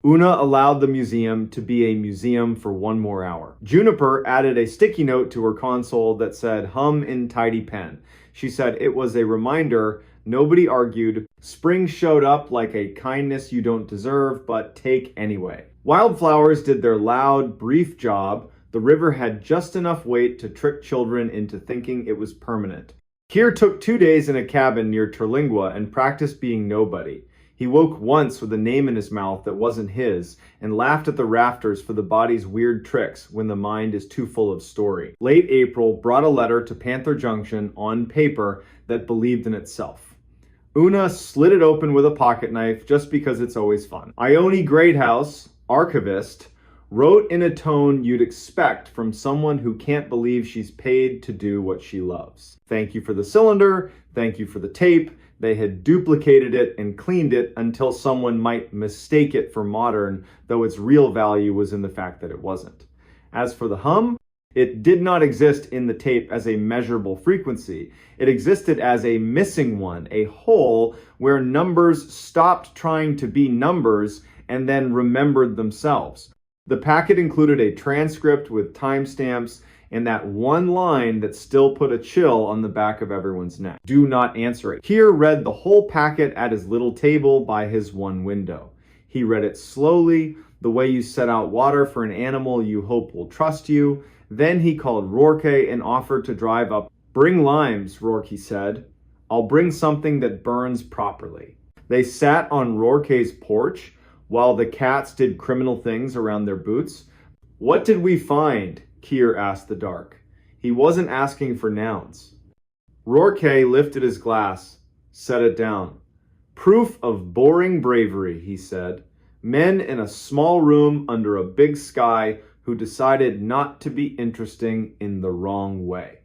Una allowed the museum to be a museum for 1 more hour. Juniper added a sticky note to her console that said hum in tidy pen. She said it was a reminder. Nobody argued. Spring showed up like a kindness you don't deserve, but take anyway. Wildflowers did their loud, brief job. The river had just enough weight to trick children into thinking it was permanent. Keir took 2 days in a cabin near Terlingua and practiced being nobody. He woke once with a name in his mouth that wasn't his and laughed at the rafters for the body's weird tricks when the mind is too full of story. Late April brought a letter to Panther Junction on paper that believed in itself. Una slid it open with a pocket knife just because it's always fun. Ione Greathouse, archivist, wrote in a tone you'd expect from someone who can't believe she's paid to do what she loves. Thank you for the cylinder, thank you for the tape. They had duplicated it and cleaned it until someone might mistake it for modern, though its real value was in the fact that it wasn't. As for the hum, it did not exist in the tape as a measurable frequency. It existed as a missing one, a hole where numbers stopped trying to be numbers and then remembered themselves. The packet included a transcript with timestamps and that one line that still put a chill on the back of everyone's neck. Do not answer it. Keir read the whole packet at his little table by his one window. He read it slowly, the way you set out water for an animal you hope will trust you. Then he called Rourke and offered to drive up. "Bring limes," Rourke said. "I'll bring something that burns properly." They sat on Rourke's porch while the cats did criminal things around their boots. "What did we find?" Keir asked the dark. He wasn't asking for nouns. Rourke lifted his glass, set it down. "Proof of boring bravery," he said. "Men in a small room under a big sky who decided not to be interesting in the wrong way."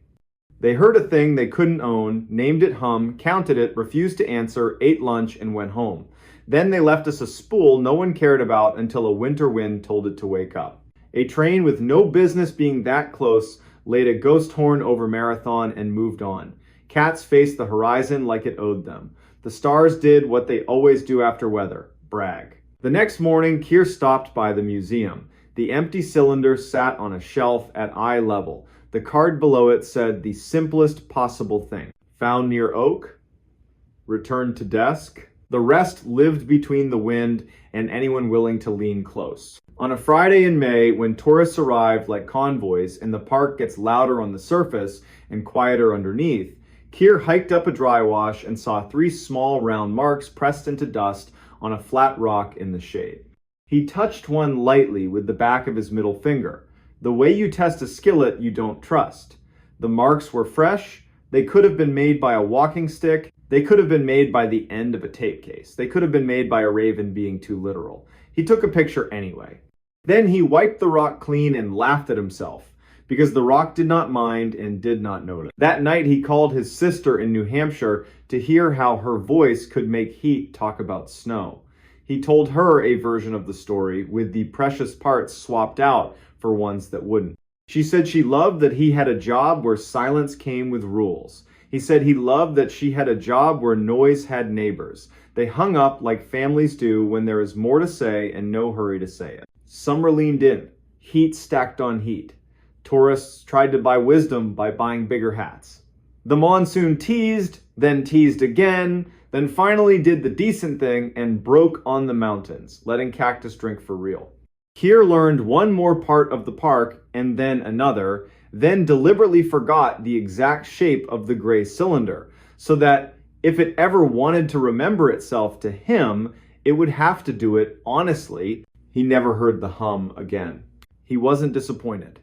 They heard a thing they couldn't own, named it hum, counted it, refused to answer, ate lunch, and went home. Then they left us a spool no one cared about until a winter wind told it to wake up. A train with no business being that close laid a ghost horn over Marathon and moved on. Cats faced the horizon like it owed them. The stars did what they always do after weather, brag. The next morning, Keir stopped by the museum. The empty cylinder sat on a shelf at eye level. The card below it said the simplest possible thing. Found near oak, returned to desk. The rest lived between the wind and anyone willing to lean close. On a Friday in May, when tourists arrived like convoys and the park gets louder on the surface and quieter underneath, Keir hiked up a dry wash and saw 3 small round marks pressed into dust on a flat rock in the shade. He touched one lightly with the back of his middle finger. The way you test a skillet you don't trust. The marks were fresh. They could have been made by a walking stick. They could have been made by the end of a tape case. They could have been made by a raven being too literal. He took a picture anyway. Then he wiped the rock clean and laughed at himself, because the rock did not mind and did not notice. That night he called his sister in New Hampshire to hear how her voice could make heat talk about snow. He told her a version of the story with the precious parts swapped out for ones that wouldn't. She said she loved that he had a job where silence came with rules. He said he loved that she had a job where noise had neighbors. They hung up like families do when there is more to say and no hurry to say it. Summer leaned in, heat stacked on heat. Tourists tried to buy wisdom by buying bigger hats. The monsoon teased, then teased again, then finally did the decent thing and broke on the mountains, letting cactus drink for real. Keir learned one more part of the park and then another. then deliberately forgot the exact shape of the gray cylinder, so that if it ever wanted to remember itself to him, it would have to do it honestly. He never heard the hum again. He wasn't disappointed.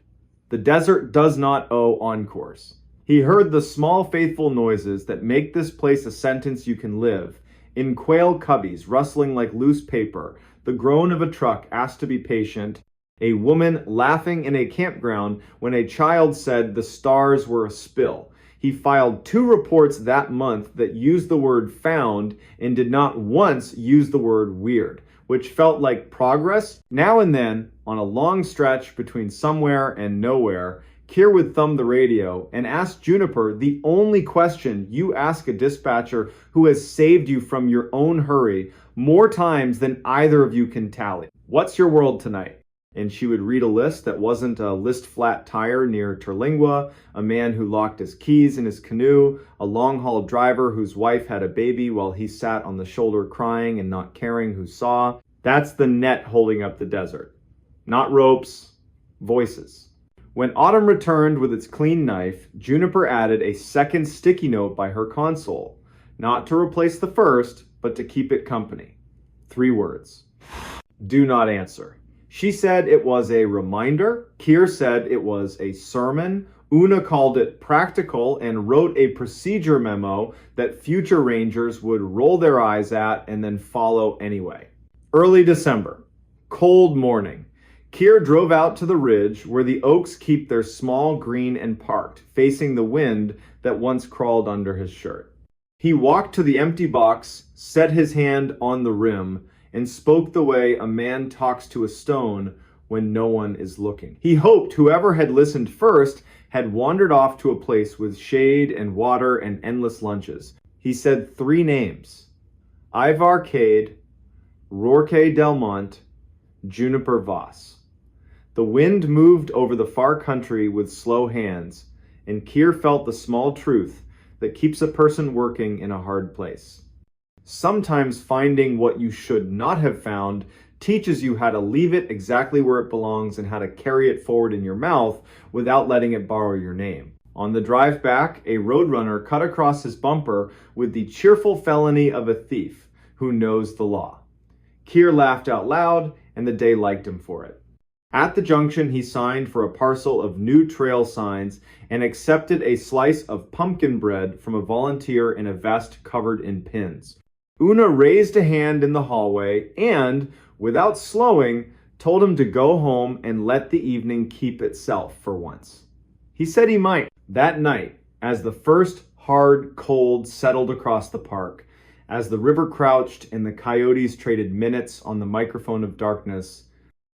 The desert does not owe encores. He heard the small faithful noises that make this place a sentence you can live, in quail cubbies rustling like loose paper, the groan of a truck asked to be patient, a woman laughing in a campground when a child said the stars were a spill. He filed 2 reports that month that used the word found and did not once use the word weird, which felt like progress. Now and then, on a long stretch between somewhere and nowhere, Keir would thumb the radio and ask Juniper the only question you ask a dispatcher who has saved you from your own hurry more times than either of you can tally. What's your world tonight? And she would read a list that wasn't a list flat tire near Terlingua, a man who locked his keys in his canoe, a long-haul driver whose wife had a baby while he sat on the shoulder crying and not caring who saw. That's the net holding up the desert. Not ropes, voices. When autumn returned with its clean knife, Juniper added a second sticky note by her console, not to replace the first, but to keep it company. 3 words. Do not answer. She said it was a reminder. Keir said it was a sermon. Una called it practical and wrote a procedure memo that future rangers would roll their eyes at and then follow anyway. Early December. Cold morning. Keir drove out to the ridge where the oaks keep their small green and parked, facing the wind that once crawled under his shirt. He walked to the empty box, set his hand on the rim, and spoke the way a man talks to a stone when no one is looking. He hoped whoever had listened first had wandered off to a place with shade and water and endless lunches. He said 3 names: Ivar Cade, Rourke Delmont, Juniper Voss. The wind moved over the far country with slow hands, and Keir felt the small truth that keeps a person working in a hard place. Sometimes finding what you should not have found teaches you how to leave it exactly where it belongs and how to carry it forward in your mouth without letting it borrow your name. On the drive back, a roadrunner cut across his bumper with the cheerful felony of a thief who knows the law. Keir laughed out loud, and the day liked him for it. At the junction, he signed for a parcel of new trail signs and accepted a slice of pumpkin bread from a volunteer in a vest covered in pins. Una raised a hand in the hallway and, without slowing, told him to go home and let the evening keep itself for once. He said he might. That night, as the first hard cold settled across the park, as the river crouched and the coyotes traded minutes on the microphone of darkness,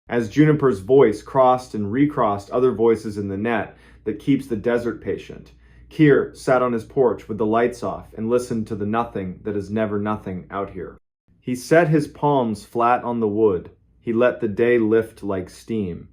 as Juniper's voice crossed and recrossed other voices in the net that keeps the desert patient, Keir sat on his porch with the lights off and listened to the nothing that is never nothing out here. He set his palms flat on the wood. He let the day lift like steam.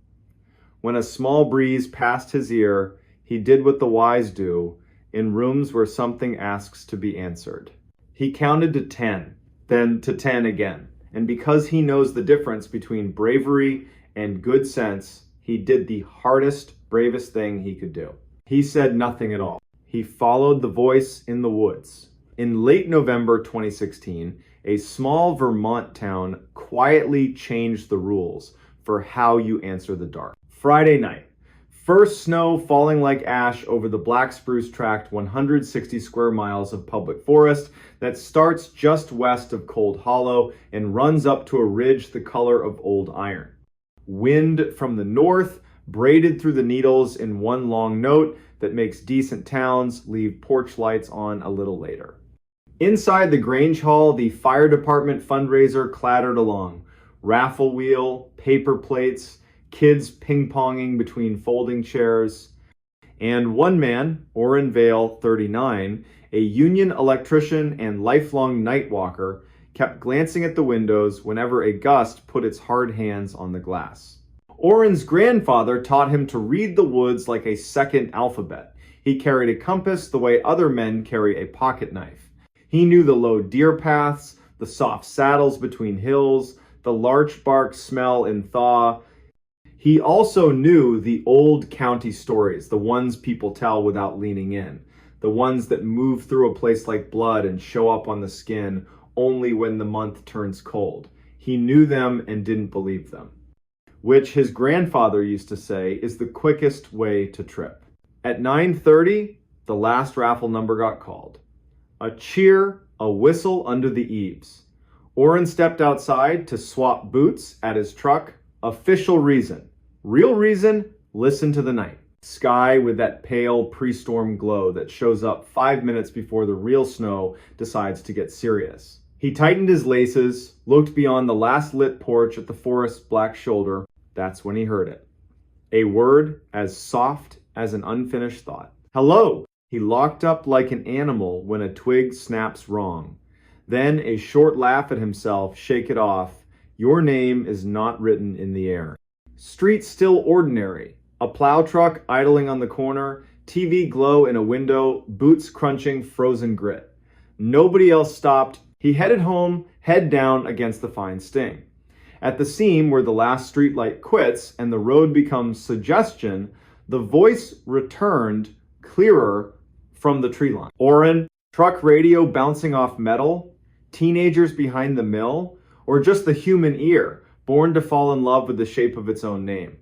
When a small breeze passed his ear, he did what the wise do in rooms where something asks to be answered. He counted to 10, then to 10 again. And because he knows the difference between bravery and good sense, he did the hardest, bravest thing he could do. He said nothing at all. He followed the voice in the woods. In late November 2016, a small Vermont town quietly changed the rules for how you answer the dark. Friday night. First snow falling like ash over the Black Spruce Tract 160 square miles of public forest that starts just west of Cold Hollow and runs up to a ridge the color of old iron. Wind from the north braided through the needles in one long note that makes decent towns leave porch lights on a little later. Inside the Grange Hall, the fire department fundraiser clattered along. Raffle wheel, paper plates, kids ping-ponging between folding chairs. And one man, Orrin Vale, 39, a union electrician and lifelong night walker, kept glancing at the windows whenever a gust put its hard hands on the glass. Orrin's grandfather taught him to read the woods like a second alphabet. He carried a compass the way other men carry a pocket knife. He knew the low deer paths, the soft saddles between hills, the larch bark smell in thaw. He also knew the old county stories, the ones people tell without leaning in, the ones that move through a place like blood and show up on the skin only when the month turns cold. He knew them and didn't believe them, which his grandfather used to say is the quickest way to trip. At 9:30, the last raffle number got called. A cheer, a whistle under the eaves. Orrin stepped outside to swap boots at his truck. Official reason. Real reason, listen to the night. Sky with that pale pre-storm glow that shows up 5 minutes before the real snow decides to get serious. He tightened his laces, looked beyond the last lit porch at the forest's black shoulder. That's when he heard it. A word as soft as an unfinished thought. Hello! He locked up like an animal when a twig snaps wrong. Then a short laugh at himself, shake it off. Your name is not written in the air. Street still ordinary. A plow truck idling on the corner, TV glow in a window, boots crunching frozen grit. Nobody else stopped. He headed home, head down against the fine sting. At the seam where the last streetlight quits and the road becomes suggestion, the voice returned clearer from the tree line. Orrin, truck radio bouncing off metal, teenagers behind the mill, or just the human ear, born to fall in love with the shape of its own name.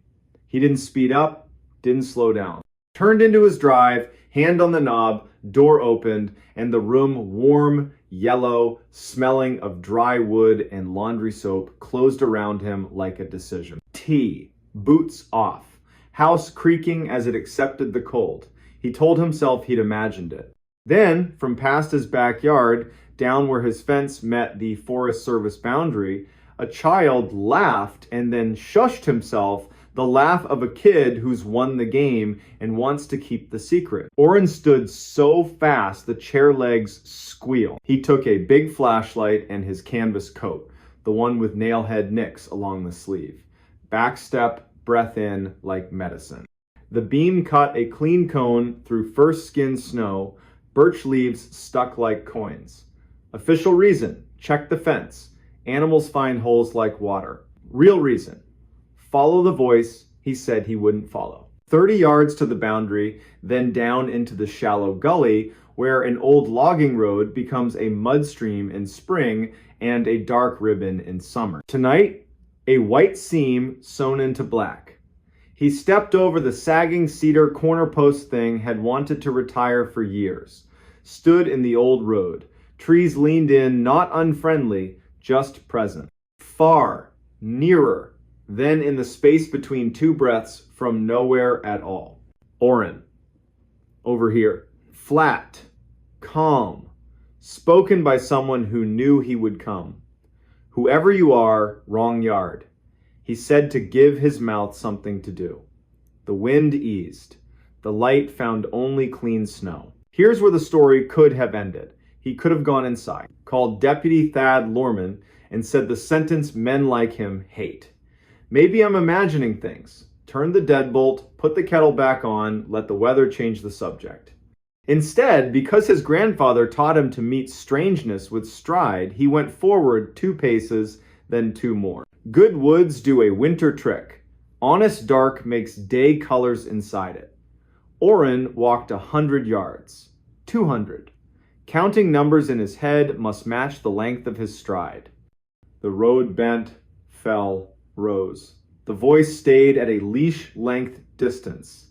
He didn't speed up, didn't slow down. Turned into his drive, hand on the knob, door opened, and the room, warm, yellow, smelling of dry wood and laundry soap, closed around him like a decision. Tea, boots off, house creaking as it accepted the cold. He told himself he'd imagined it. Then, from past his backyard, down where his fence met the Forest Service boundary, a child laughed and then shushed himself, the laugh of a kid who's won the game and wants to keep the secret. Orrin stood so fast the chair legs squealed. He took a big flashlight and his canvas coat, the one with nailhead nicks along the sleeve. Back step, breath in like medicine. The beam cut a clean cone through first skinned snow, birch leaves stuck like coins. Official reason, check the fence. Animals find holes like water. Real reason, follow the voice he said he wouldn't follow. 30 yards to the boundary, then down into the shallow gully where an old logging road becomes a mud stream in spring and a dark ribbon in summer. Tonight, a white seam sewn into black. He stepped over the sagging cedar corner post thing had wanted to retire for years. Stood in the old road. Trees leaned in, not unfriendly, just present. Far, nearer, then in the space between two breaths from nowhere at all. Orrin. Over here. Flat. Calm. Spoken by someone who knew he would come. Whoever you are, wrong yard. He said to give his mouth something to do. The wind eased. The light found only clean snow. Here's where the story could have ended. He could have gone inside, called Deputy Thad Lorman, and said the sentence men like him hate. Maybe I'm imagining things. Turn the deadbolt, put the kettle back on, let the weather change the subject. Instead, because his grandfather taught him to meet strangeness with stride, he went forward 2 paces, then 2 more. Good woods do a winter trick. Honest dark makes day colors inside it. Orrin walked 100 yards. 200. Counting numbers in his head must match the length of his stride. The road bent, fell, rose. The voice stayed at a leash-length distance.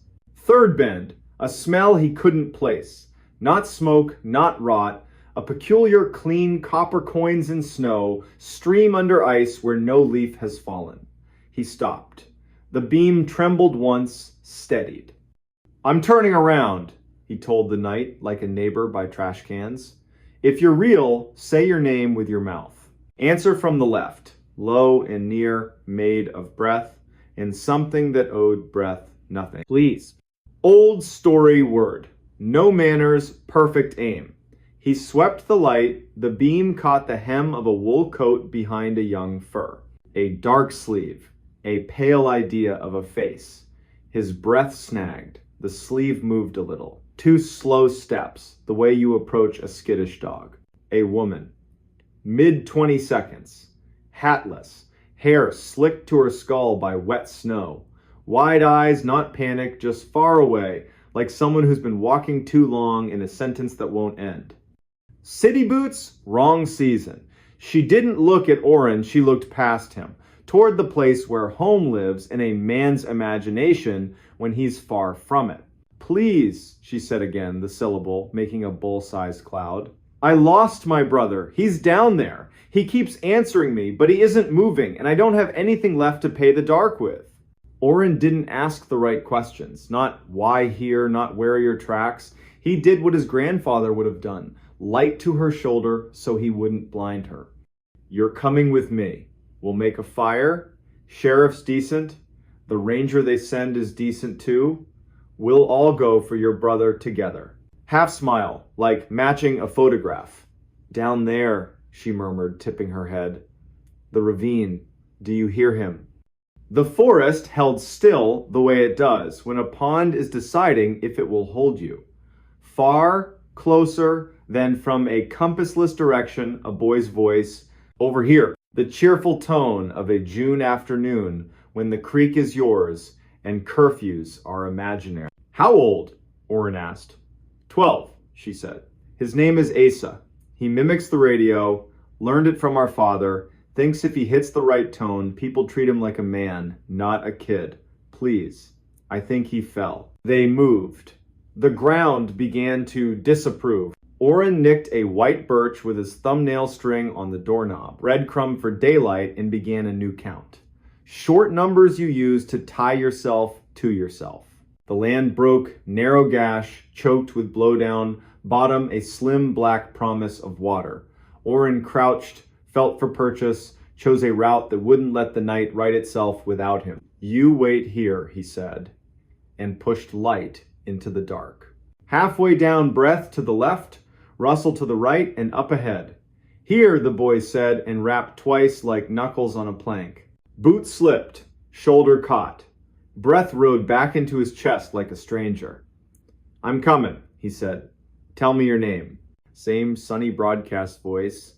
3rd bend, a smell he couldn't place. Not smoke, not rot. A peculiar clean copper coins in snow stream under ice where no leaf has fallen. He stopped. The beam trembled once, steadied. I'm turning around, he told the night like a neighbor by trash cans. If you're real, say your name with your mouth. Answer from the left, low and near, made of breath, and something that owed breath nothing. Please. Old story word. No manners, perfect aim. He swept the light. The beam caught the hem of a wool coat behind a young fir. A dark sleeve. A pale idea of a face. His breath snagged. The sleeve moved a little. 2 slow steps, the way you approach a skittish dog. A woman. Mid-20 seconds. Hatless. Hair slicked to her skull by wet snow. Wide eyes, not panic, just far away, like someone who's been walking too long in a sentence that won't end. City boots? Wrong season. She didn't look at Oren, she looked past him, toward the place where home lives in a man's imagination when he's far from it. Please, she said again, the syllable, making a bull-sized cloud. I lost my brother. He's down there. He keeps answering me, but he isn't moving, and I don't have anything left to pay the dark with. Oren didn't ask the right questions. Not why here, not where are your tracks. He did what his grandfather would have done. Light to her shoulder so he wouldn't blind her. You're coming with me. We'll make a fire. Sheriff's decent. The ranger they send is decent too. We'll all go for your brother together. Half smile, like matching a photograph. Down there, she murmured, tipping her head. The ravine. Do you hear him? The forest held still the way it does when a pond is deciding if it will hold you. Far, closer, then from a compassless direction, a boy's voice. Over here, the cheerful tone of a June afternoon when the creek is yours and curfews are imaginary. How old? Oren asked. 12, she said. His name is Asa. He mimics the radio, learned it from our father, thinks if he hits the right tone, people treat him like a man, not a kid. Please. I think he fell. They moved. The ground began to disapprove. Oren nicked a white birch with his thumbnail string on the doorknob, breadcrumb for daylight, and began a new count. Short numbers you use to tie yourself to yourself. The land broke, narrow gash, choked with blowdown, bottom a slim black promise of water. Oren crouched, felt for purchase, chose a route that wouldn't let the night right itself without him. You wait here, he said, and pushed light into the dark. Halfway down, breath to the left, rustle to the right, and up ahead. Here, the boy said, and rapped twice like knuckles on a plank. Boot slipped, shoulder caught. Breath rode back into his chest like a stranger. I'm coming, he said. Tell me your name. Same sunny broadcast voice.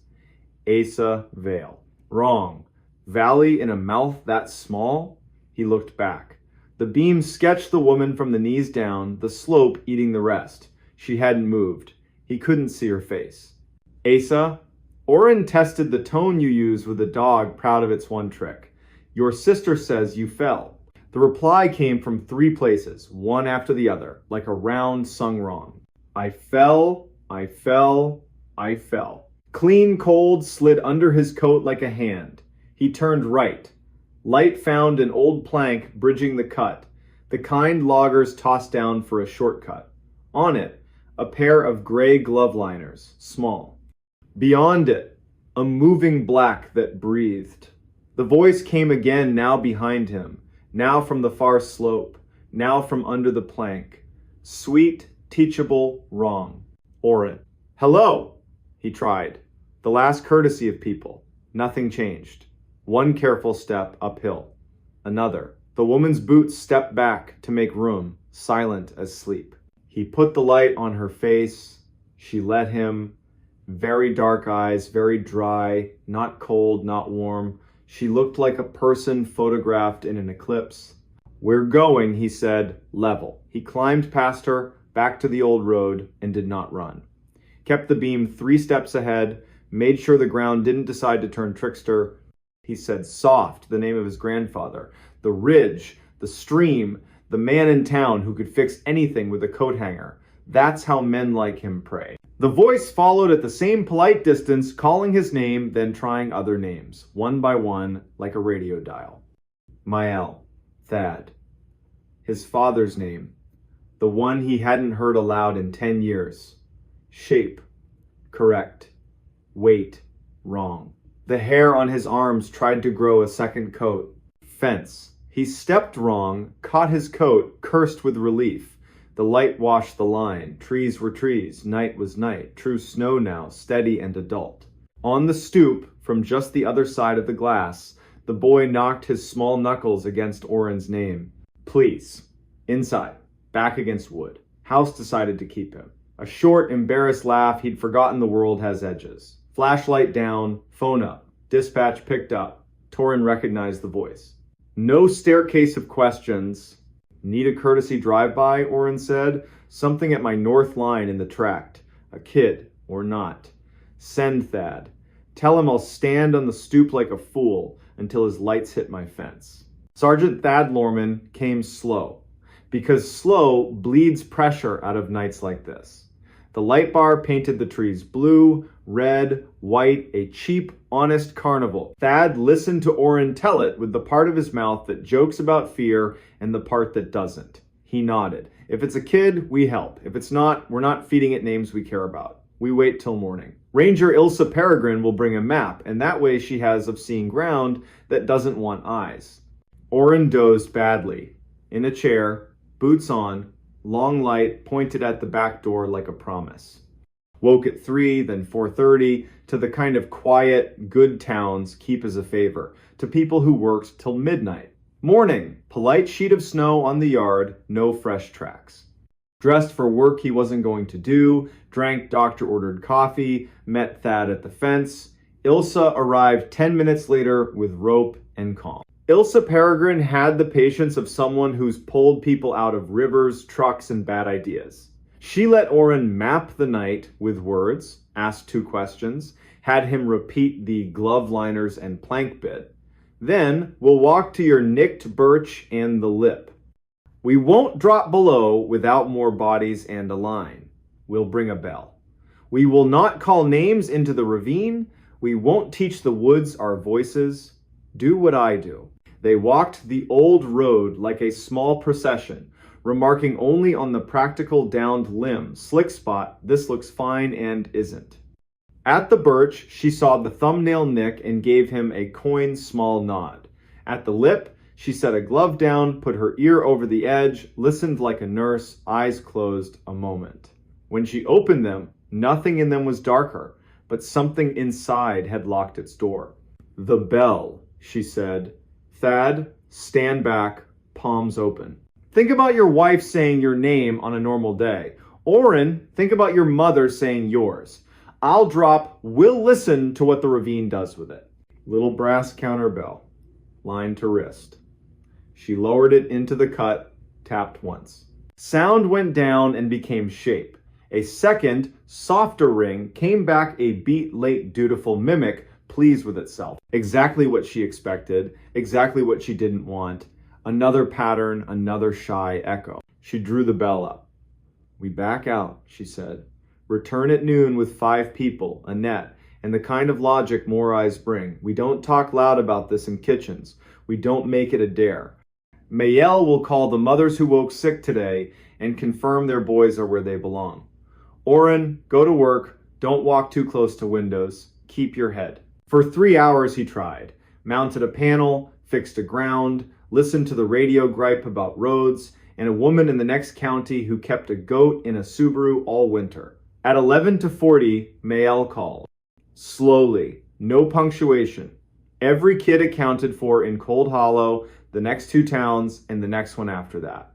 Asa Vale. Wrong. Valley in a mouth that small? He looked back. The beam sketched the woman from the knees down, the slope eating the rest. She hadn't moved. He couldn't see her face. Asa, Oren tested the tone you use with a dog proud of its one trick. Your sister says you fell. The reply came from 3 places, one after the other, like a round sung wrong. I fell, I fell, I fell. Clean cold slid under his coat like a hand. He turned right. Light found an old plank bridging the cut, the kind loggers tossed down for a shortcut. On it, a pair of gray glove liners, small. Beyond it, a moving black that breathed. The voice came again, now behind him, now from the far slope, now from under the plank. Sweet, teachable, wrong. Oren. Hello, he tried. The last courtesy of people. Nothing changed. One careful step uphill. Another. The woman's boots stepped back to make room, silent as sleep. He put the light on her face. She let him. Very dark eyes, very dry, not cold, not warm. She looked like a person photographed in an eclipse. We're going, he said, level. He climbed past her, back to the old road, and did not run. Kept the beam 3 steps ahead, made sure the ground didn't decide to turn trickster. He said soft, the name of his grandfather, the ridge, the stream, the man in town who could fix anything with a coat hanger. That's how men like him pray. The voice followed at the same polite distance, calling his name, then trying other names, one by one, like a radio dial. Mael, Thad. His father's name, the one he hadn't heard aloud in 10 years. Shape, correct. Weight, wrong. The hair on his arms tried to grow a second coat. Fence. He stepped wrong, caught his coat, cursed with relief. The light washed the line. Trees were trees. Night was night. True snow now, steady and adult. On the stoop, from just the other side of the glass, the boy knocked his small knuckles against Oren's name. Please. Inside. Back against wood. House decided to keep him. A short, embarrassed laugh. He'd forgotten the world has edges. Flashlight down. Phone up. Dispatch picked up. Torin recognized the voice. No staircase of questions. Need a courtesy drive-by, Orrin said. Something at my north line in the tract. A kid, or not. Send Thad. Tell him I'll stand on the stoop like a fool until his lights hit my fence. Sergeant Thad Lorman came slow, because slow bleeds pressure out of nights like this. The light bar painted the trees blue, red, white, a cheap, honest carnival. Thad listened to Orrin tell it with the part of his mouth that jokes about fear and the part that doesn't. He nodded. If it's a kid, we help. If it's not, we're not feeding it names we care about. We wait till morning. Ranger Ilsa Peregrine will bring a map, and that way she has of seeing ground that doesn't want eyes. Orrin dozed badly. In a chair, boots on, long light pointed at the back door like a promise. Woke at 3, then 4:30, to the kind of quiet, good towns keep as a favor, to people who worked till midnight. Morning, polite sheet of snow on the yard, no fresh tracks. Dressed for work he wasn't going to do, drank doctor-ordered coffee, met Thad at the fence. Ilsa arrived 10 minutes later with rope and calm. Ilsa Peregrine had the patience of someone who's pulled people out of rivers, trucks, and bad ideas. She let Orrin map the night with words, asked 2 questions, had him repeat the glove liners and plank bit. Then, we'll walk to your nicked birch and the lip. We won't drop below without more bodies and a line. We'll bring a bell. We will not call names into the ravine. We won't teach the woods our voices. Do what I do. They walked the old road like a small procession, remarking only on the practical downed limb, slick spot, this looks fine and isn't. At the birch, she saw the thumbnail nick and gave him a coy's small nod. At the lip, she set a glove down, put her ear over the edge, listened like a nurse, eyes closed a moment. When she opened them, nothing in them was darker, but something inside had locked its door. The bell, she said. Thad, stand back, palms open. Think about your wife saying your name on a normal day. Orrin, think about your mother saying yours. I'll drop, we'll listen to what the ravine does with it. Little brass counterbell, line to wrist. She lowered it into the cut, tapped once. Sound went down and became shape. A second, softer ring came back, a beat late dutiful mimic, pleased with itself. Exactly what she expected, exactly what she didn't want. Another pattern, another shy echo. She drew the bell up. We back out, she said. Return at noon with 5 people, a net, and the kind of logic more eyes bring. We don't talk loud about this in kitchens. We don't make it a dare. Mayel will call the mothers who woke sick today and confirm their boys are where they belong. Orrin, go to work. Don't walk too close to windows. Keep your head. For 3 hours he tried. Mounted a panel, fixed a ground, listened to the radio gripe about roads, and a woman in the next county who kept a goat in a Subaru all winter. At 11:40, Mayel called. Slowly, no punctuation. Every kid accounted for in Cold Hollow, the next 2 towns, and the next one after that.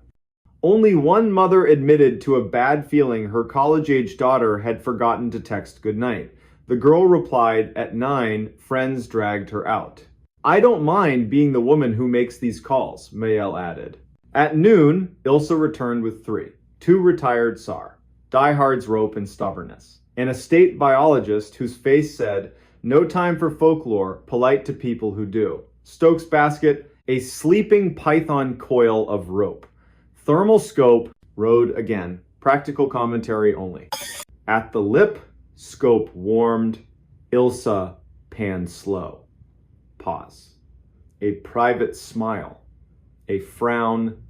Only one mother admitted to a bad feeling her college-age daughter had forgotten to text goodnight. The girl replied, at 9, friends dragged her out. I don't mind being the woman who makes these calls, Mayel added. At noon, Ilsa returned with 3. 2 retired SAR, diehards rope and stubbornness, and a state biologist whose face said, no time for folklore, polite to people who do. Stokes basket, a sleeping python coil of rope. Thermal scope, rode again, practical commentary only. At the lip, scope warmed, Ilsa panned slow. Pause. A private smile. A frown.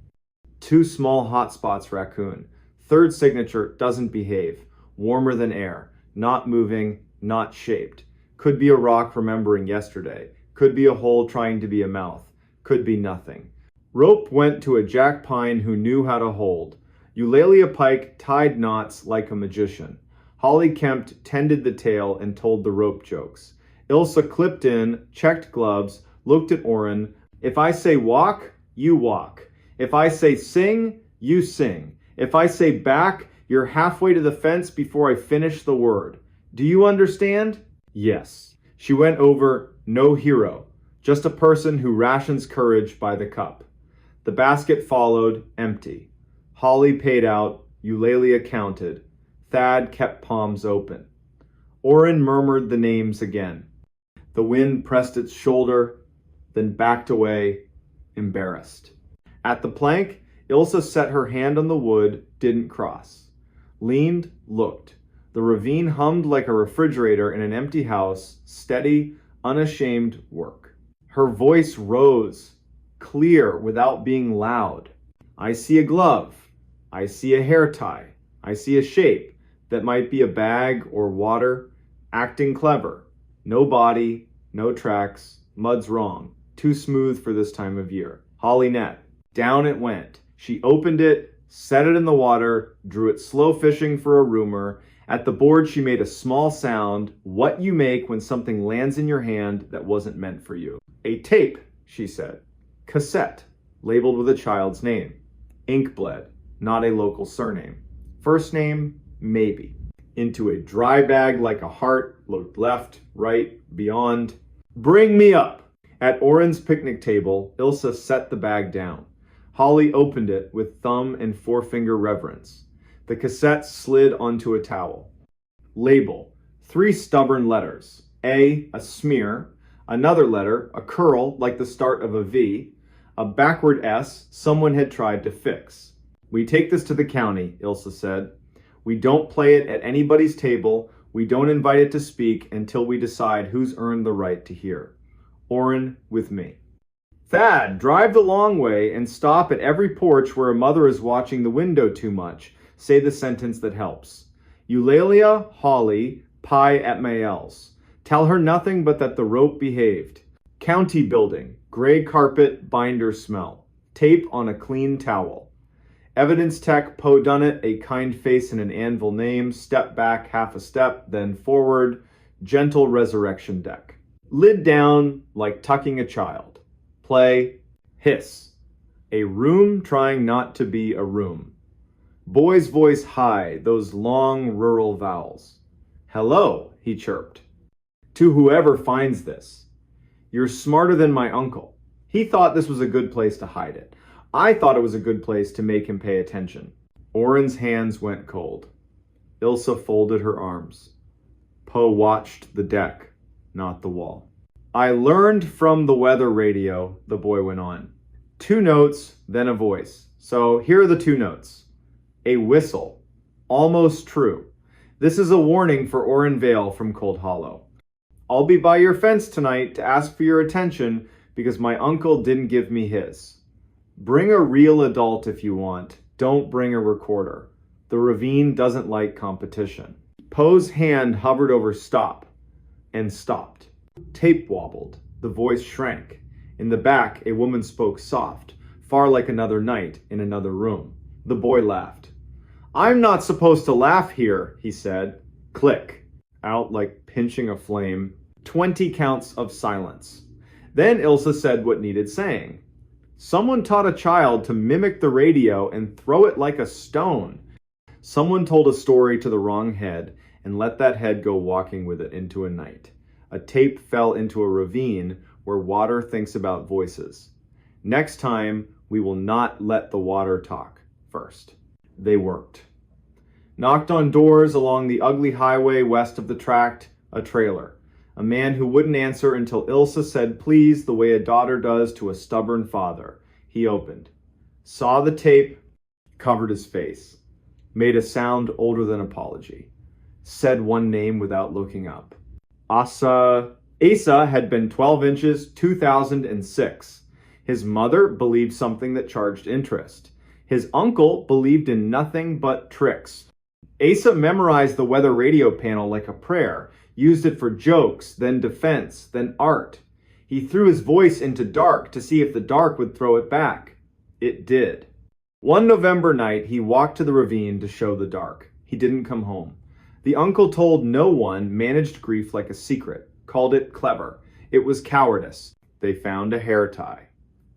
2 small hot spots raccoon. 3rd signature doesn't behave. Warmer than air. Not moving, not shaped. Could be a rock remembering yesterday. Could be a hole trying to be a mouth. Could be nothing. Rope went to a jack pine who knew how to hold. Eulalia Pike tied knots like a magician. Holly Kempt tended the tail and told the rope jokes. Ilsa clipped in, checked gloves, looked at Orrin. If I say walk, you walk. If I say sing, you sing. If I say back, you're halfway to the fence before I finish the word. Do you understand? Yes. She went over, no hero. Just a person who rations courage by the cup. The basket followed, empty. Holly paid out, Eulalia counted. Thad kept palms open. Orrin murmured the names again. The wind pressed its shoulder, then backed away, embarrassed. At the plank, Ilsa set her hand on the wood, didn't cross. Leaned, looked. The ravine hummed like a refrigerator in an empty house, steady, unashamed work. Her voice rose, clear without being loud. I see a glove. I see a hair tie. I see a shape that might be a bag or water. Acting clever. No body, no tracks. Mud's wrong. Too smooth for this time of year. Holly net. Down it went. She opened it, set it in the water, drew it slow fishing for a rumor. At the board she made a small sound, what you make when something lands in your hand that wasn't meant for you. A tape, she said. Cassette, labeled with a child's name. Ink bled, not a local surname. First name, maybe. Into a dry bag like a heart, looked left, right, beyond. Bring me up! At Orrin's picnic table, Ilsa set the bag down. Holly opened it with thumb and forefinger reverence. The cassette slid onto a towel. Label, 3 stubborn letters. A smear. Another letter, a curl like the start of a V. A backward S someone had tried to fix. We take this to the county, Ilsa said. We don't play it at anybody's table. We don't invite it to speak until we decide who's earned the right to hear. Orrin with me. Thad, drive the long way and stop at every porch where a mother is watching the window too much. Say the sentence that helps. Eulalia, Holly, pie at Mayel's. Tell her nothing but that the rope behaved. County building, gray carpet, binder smell. Tape on a clean towel. Evidence tech, Poe Dunnett, a kind face and an anvil name. Step back half a step, then forward. Gentle resurrection deck. Lid down like tucking a child. Play, hiss. A room trying not to be a room. Boy's voice high, those long rural vowels. Hello, he chirped. To whoever finds this. You're smarter than my uncle. He thought this was a good place to hide it. I thought it was a good place to make him pay attention. Orrin's hands went cold. Ilsa folded her arms. Poe watched the deck, not the wall. I learned from the weather radio, the boy went on. 2 notes, then a voice. So here are the 2 notes. A whistle. Almost true. This is a warning for Orrin Vale from Cold Hollow. I'll be by your fence tonight to ask for your attention because my uncle didn't give me his. Bring a real adult if you want. Don't bring a recorder. The ravine doesn't like competition. Poe's hand hovered over stop and stopped. Tape wobbled. The voice shrank. In the back, a woman spoke soft, far like another night in another room. The boy laughed. I'm not supposed to laugh here, he said. Click. Out like pinching a flame. 20 counts of silence. Then Ilsa said what needed saying. Someone taught a child to mimic the radio and throw it like a stone. Someone told a story to the wrong head and let that head go walking with it into a night. A tape fell into a ravine where water thinks about voices. Next time, we will not let the water talk first. They worked. Knocked on doors along the ugly highway west of the tract, a trailer. A man who wouldn't answer until Ilsa said please the way a daughter does to a stubborn father. He opened. Saw the tape, covered his face. Made a sound older than apology. Said one name without looking up. Asa had been 12 inches, 2006. His mother believed something that charged interest. His uncle believed in nothing but tricks. Asa memorized the weather radio panel like a prayer, used it for jokes, then defense, then art. He threw his voice into dark to see if the dark would throw it back. It did. One November night, he walked to the ravine to show the dark. He didn't come home. The uncle told no one, managed grief like a secret, called it clever. It was cowardice. They found a hair tie.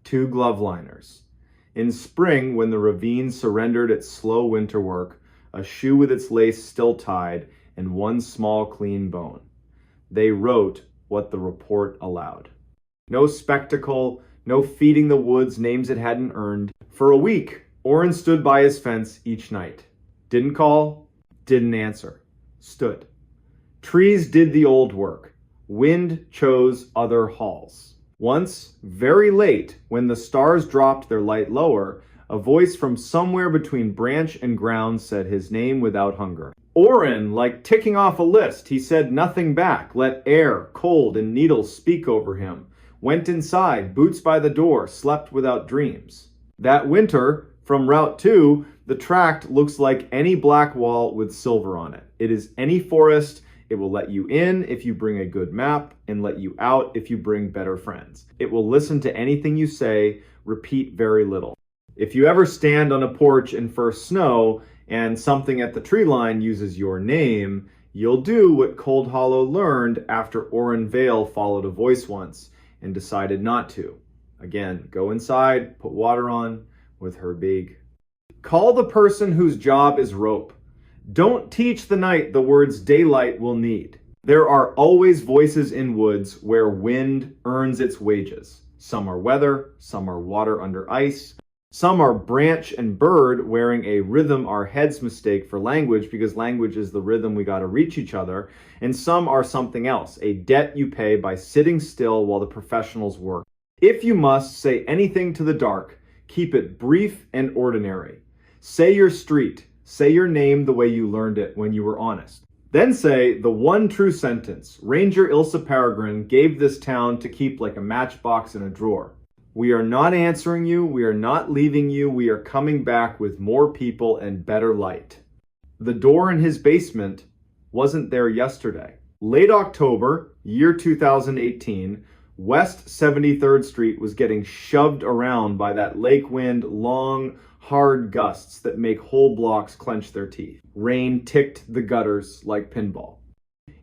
2 glove liners. In spring, when the ravine surrendered its slow winter work, a shoe with its lace still tied, and 1 small clean bone. They wrote what the report allowed. No spectacle, no feeding the woods names it hadn't earned. For a week, Orrin stood by his fence each night. Didn't call, didn't answer. Stood. Trees did the old work. Wind chose other halls. Once, very late, when the stars dropped their light lower, a voice from somewhere between branch and ground said his name without hunger. Orrin, like ticking off a list, he said nothing back, let air, cold, and needles speak over him. Went inside, boots by the door, slept without dreams. That winter, from Route 2, the tract looks like any black wall with silver on it. It is any forest. It will let you in if you bring a good map and let you out if you bring better friends. It will listen to anything you say, repeat very little. If you ever stand on a porch in first snow and something at the tree line uses your name, you'll do what Cold Hollow learned after Orrin Vale followed a voice once and decided not to. Again, go inside, put water on with her big. Call the person whose job is rope. Don't teach the night the words daylight will need. There are always voices in woods where wind earns its wages. Some are weather, some are water under ice. Some are branch and bird wearing a rhythm our heads mistake for language because language is the rhythm we gotta reach each other. And some are something else, a debt you pay by sitting still while the professionals work. If you must say anything to the dark, keep it brief and ordinary. Say your street, say your name the way you learned it when you were honest. Then say the one true sentence, Ranger Ilsa Peregrine gave this town to keep like a matchbox in a drawer. We are not answering you, we are not leaving you, we are coming back with more people and better light. The door in his basement wasn't there yesterday. Late October, year 2018, West 73rd Street was getting shoved around by that lake wind, long, hard gusts that make whole blocks clench their teeth. Rain ticked the gutters like pinball.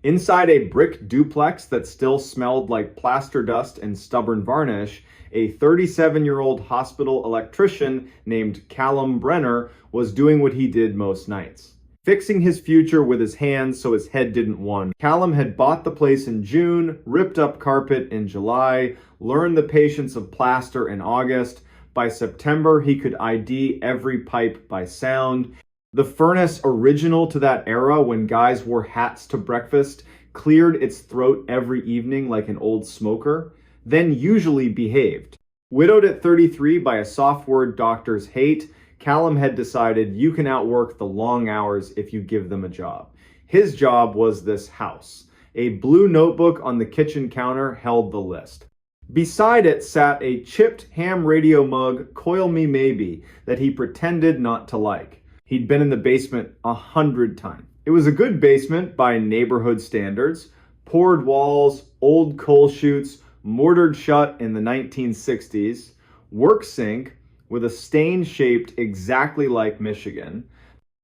Inside a brick duplex that still smelled like plaster dust and stubborn varnish, a 37-year-old hospital electrician named Callum Brenner was doing what he did most nights. Fixing his future with his hands so his head didn't wander. Callum had bought the place in June, ripped up carpet in July, learned the patience of plaster in August. By September, he could ID every pipe by sound. The furnace, original to that era when guys wore hats to breakfast, cleared its throat every evening like an old smoker, then usually behaved. Widowed at 33 by a soft word doctors hate, Callum had decided you can outwork the long hours if you give them a job. His job was this house. A blue notebook on the kitchen counter held the list. Beside it sat a chipped ham radio mug, Coil Me Maybe, that he pretended not to like. He'd been in the basement 100 times. It was a good basement by neighborhood standards. Poured walls, old coal chutes, mortared shut in the 1960s. Work sink with a stain shaped exactly like Michigan.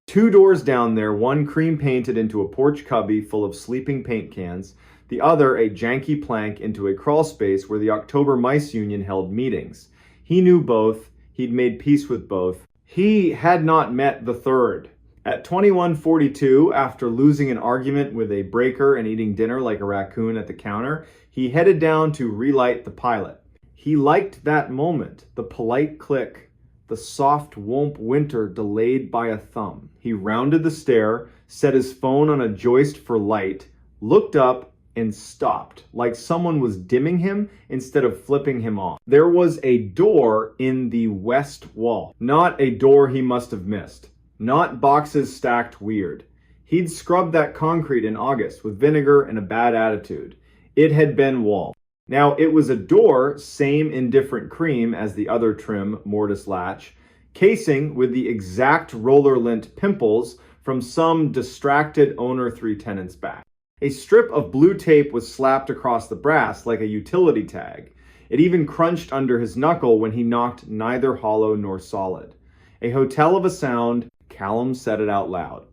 2 doors down there, one cream painted into a porch cubby full of sleeping paint cans, the other a janky plank into a crawl space where the October Mice Union held meetings. He knew both. He'd made peace with both. He had not met the third. At 21:42, after losing an argument with a breaker and eating dinner like a raccoon at the counter, he headed down to relight the pilot. He liked that moment, the polite click, the soft whomp winter delayed by a thumb. He rounded the stair, set his phone on a joist for light, looked up, and stopped, like someone was dimming him instead of flipping him off. There was a door in the west wall. Not a door he must have missed. Not boxes stacked weird. He'd scrubbed that concrete in August with vinegar and a bad attitude. It had been wall. Now, it was a door, same in different cream as the other trim mortise latch, casing with the exact roller lint pimples from some distracted owner 3 tenants back. A strip of blue tape was slapped across the brass like a utility tag. It even crunched under his knuckle when he knocked neither hollow nor solid. A hotel of a sound, Callum said it out loud.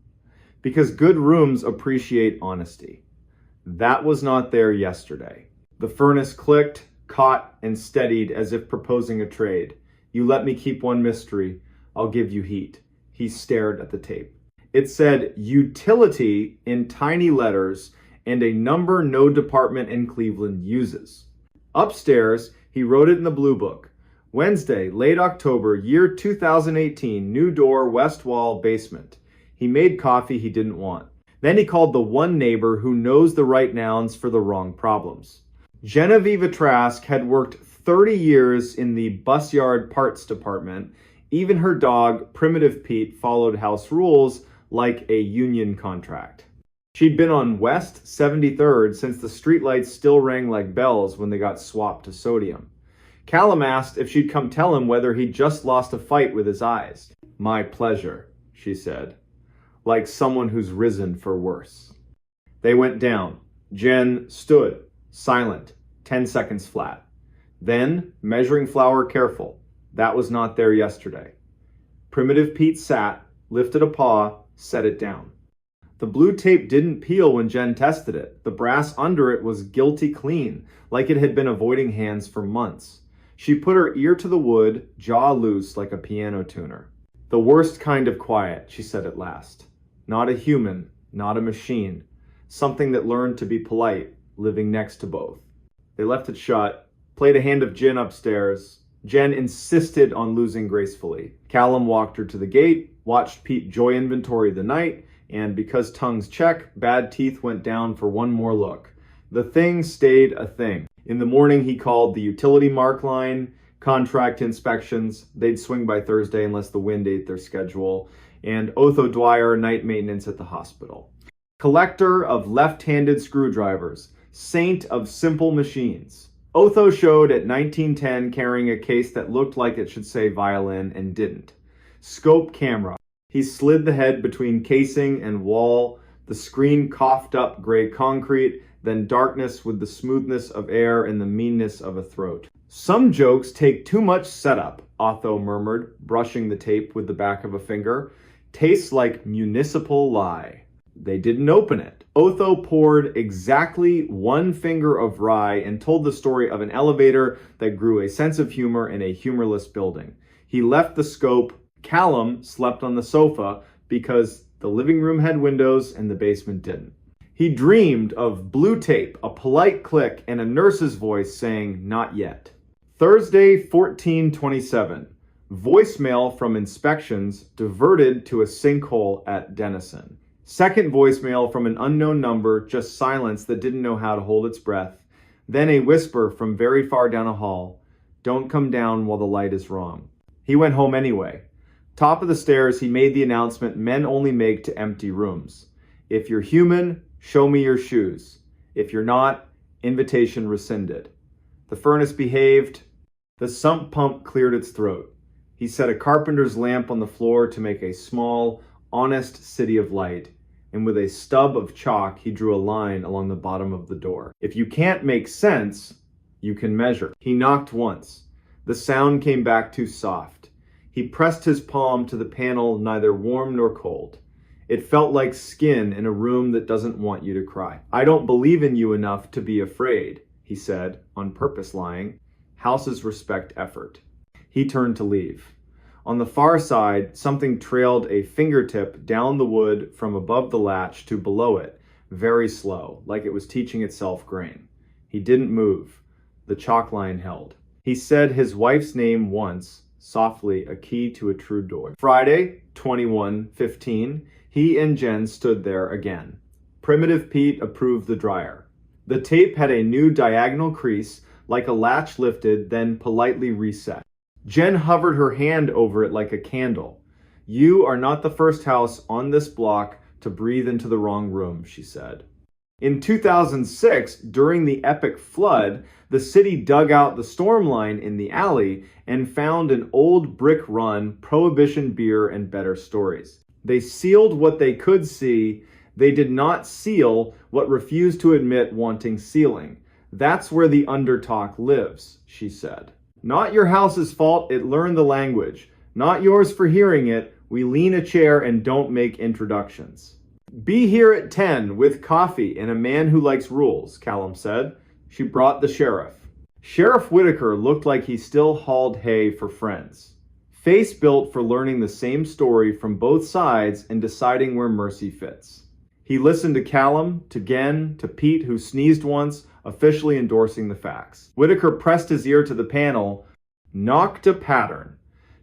Because good rooms appreciate honesty. That was not there yesterday. The furnace clicked, caught, and steadied as if proposing a trade. You let me keep one mystery, I'll give you heat. He stared at the tape. It said utility in tiny letters and a number no department in Cleveland uses. Upstairs, he wrote it in the blue book. Wednesday, late October, year 2018, new door, west wall, basement. He made coffee he didn't want. Then he called the one neighbor who knows the right nouns for the wrong problems. Genevieve Trask had worked 30 years in the bus yard parts department. Even her dog, Primitive Pete, followed house rules like a union contract. She'd been on West 73rd since the streetlights still rang like bells when they got swapped to sodium. Callum asked if she'd come tell him whether he'd just lost a fight with his eyes. "My pleasure," she said, like someone who's risen for worse. They went down. Jen stood, silent, 10 seconds flat. Then, measuring flour careful. That was not there yesterday. Primitive Pete sat, lifted a paw, set it down. The blue tape didn't peel when Jen tested it. The brass under it was guilty clean, like it had been avoiding hands for months. She put her ear to the wood, jaw loose like a piano tuner. "The worst kind of quiet," she said at last. "Not a human, not a machine. Something that learned to be polite, living next to both." They left it shut, played a hand of gin upstairs. Jen insisted on losing gracefully. Callum walked her to the gate, watched Pete joy inventory the night, and because tongues check, bad teeth went down for one more look. The thing stayed a thing. In the morning, he called the utility mark line, contract inspections. They'd swing by Thursday unless the wind ate their schedule. And Otho Dwyer, night maintenance at the hospital. Collector of left-handed screwdrivers. Saint of simple machines. Otho showed at 1910 carrying a case that looked like it should say violin and didn't. Scope camera. He slid the head between casing and wall. The screen coughed up gray concrete, then darkness with the smoothness of air and the meanness of a throat. "Some jokes take too much setup," Otho murmured, brushing the tape with the back of a finger. "Tastes like municipal lie." They didn't open it. Otho poured exactly one finger of rye and told the story of an elevator that grew a sense of humor in a humorless building. He left the scope. Callum slept on the sofa because the living room had windows and the basement didn't. He dreamed of blue tape, a polite click, and a nurse's voice saying, "Not yet." Thursday, 14/27. Voicemail from inspections diverted to a sinkhole at Denison. Second voicemail from an unknown number, just silence that didn't know how to hold its breath. Then a whisper from very far down a hall, "Don't come down while the light is wrong." He went home anyway. Top of the stairs, he made the announcement men only make to empty rooms. "If you're human, show me your shoes. If you're not, invitation rescinded." The furnace behaved. The sump pump cleared its throat. He set a carpenter's lamp on the floor to make a small, honest city of light, and with a stub of chalk, he drew a line along the bottom of the door. "If you can't make sense, you can measure." He knocked once. The sound came back too soft. He pressed his palm to the panel, neither warm nor cold. It felt like skin in a room that doesn't want you to cry. "I don't believe in you enough to be afraid," he said, on purpose lying. Houses respect effort. He turned to leave. On the far side, something trailed a fingertip down the wood from above the latch to below it, very slow, like it was teaching itself grain. He didn't move. The chalk line held. He said his wife's name once, softly, a key to a true door. Friday, 21/15, he and Jen stood there again. Primitive Pete approved the dryer. The tape had a new diagonal crease, like a latch lifted, then politely reset. Jen hovered her hand over it like a candle. "You are not the first house on this block to breathe into the wrong room," she said. In 2006, during the epic flood, the city dug out the storm line in the alley and found an old brick run, Prohibition beer, and better stories. They sealed what they could see. They did not seal what refused to admit wanting sealing. "That's where the undertalk lives," she said. "Not your house's fault it learned the language. Not yours for hearing it. We lean a chair and don't make introductions." "Be here at 10 with coffee and a man who likes rules," Callum said. She brought the sheriff. Sheriff Whitaker looked like he still hauled hay for friends. Face built for learning the same story from both sides and deciding where mercy fits. He listened to Callum, to Gen, to Pete, who sneezed once, officially endorsing the facts. Whitaker pressed his ear to the panel, knocked a pattern.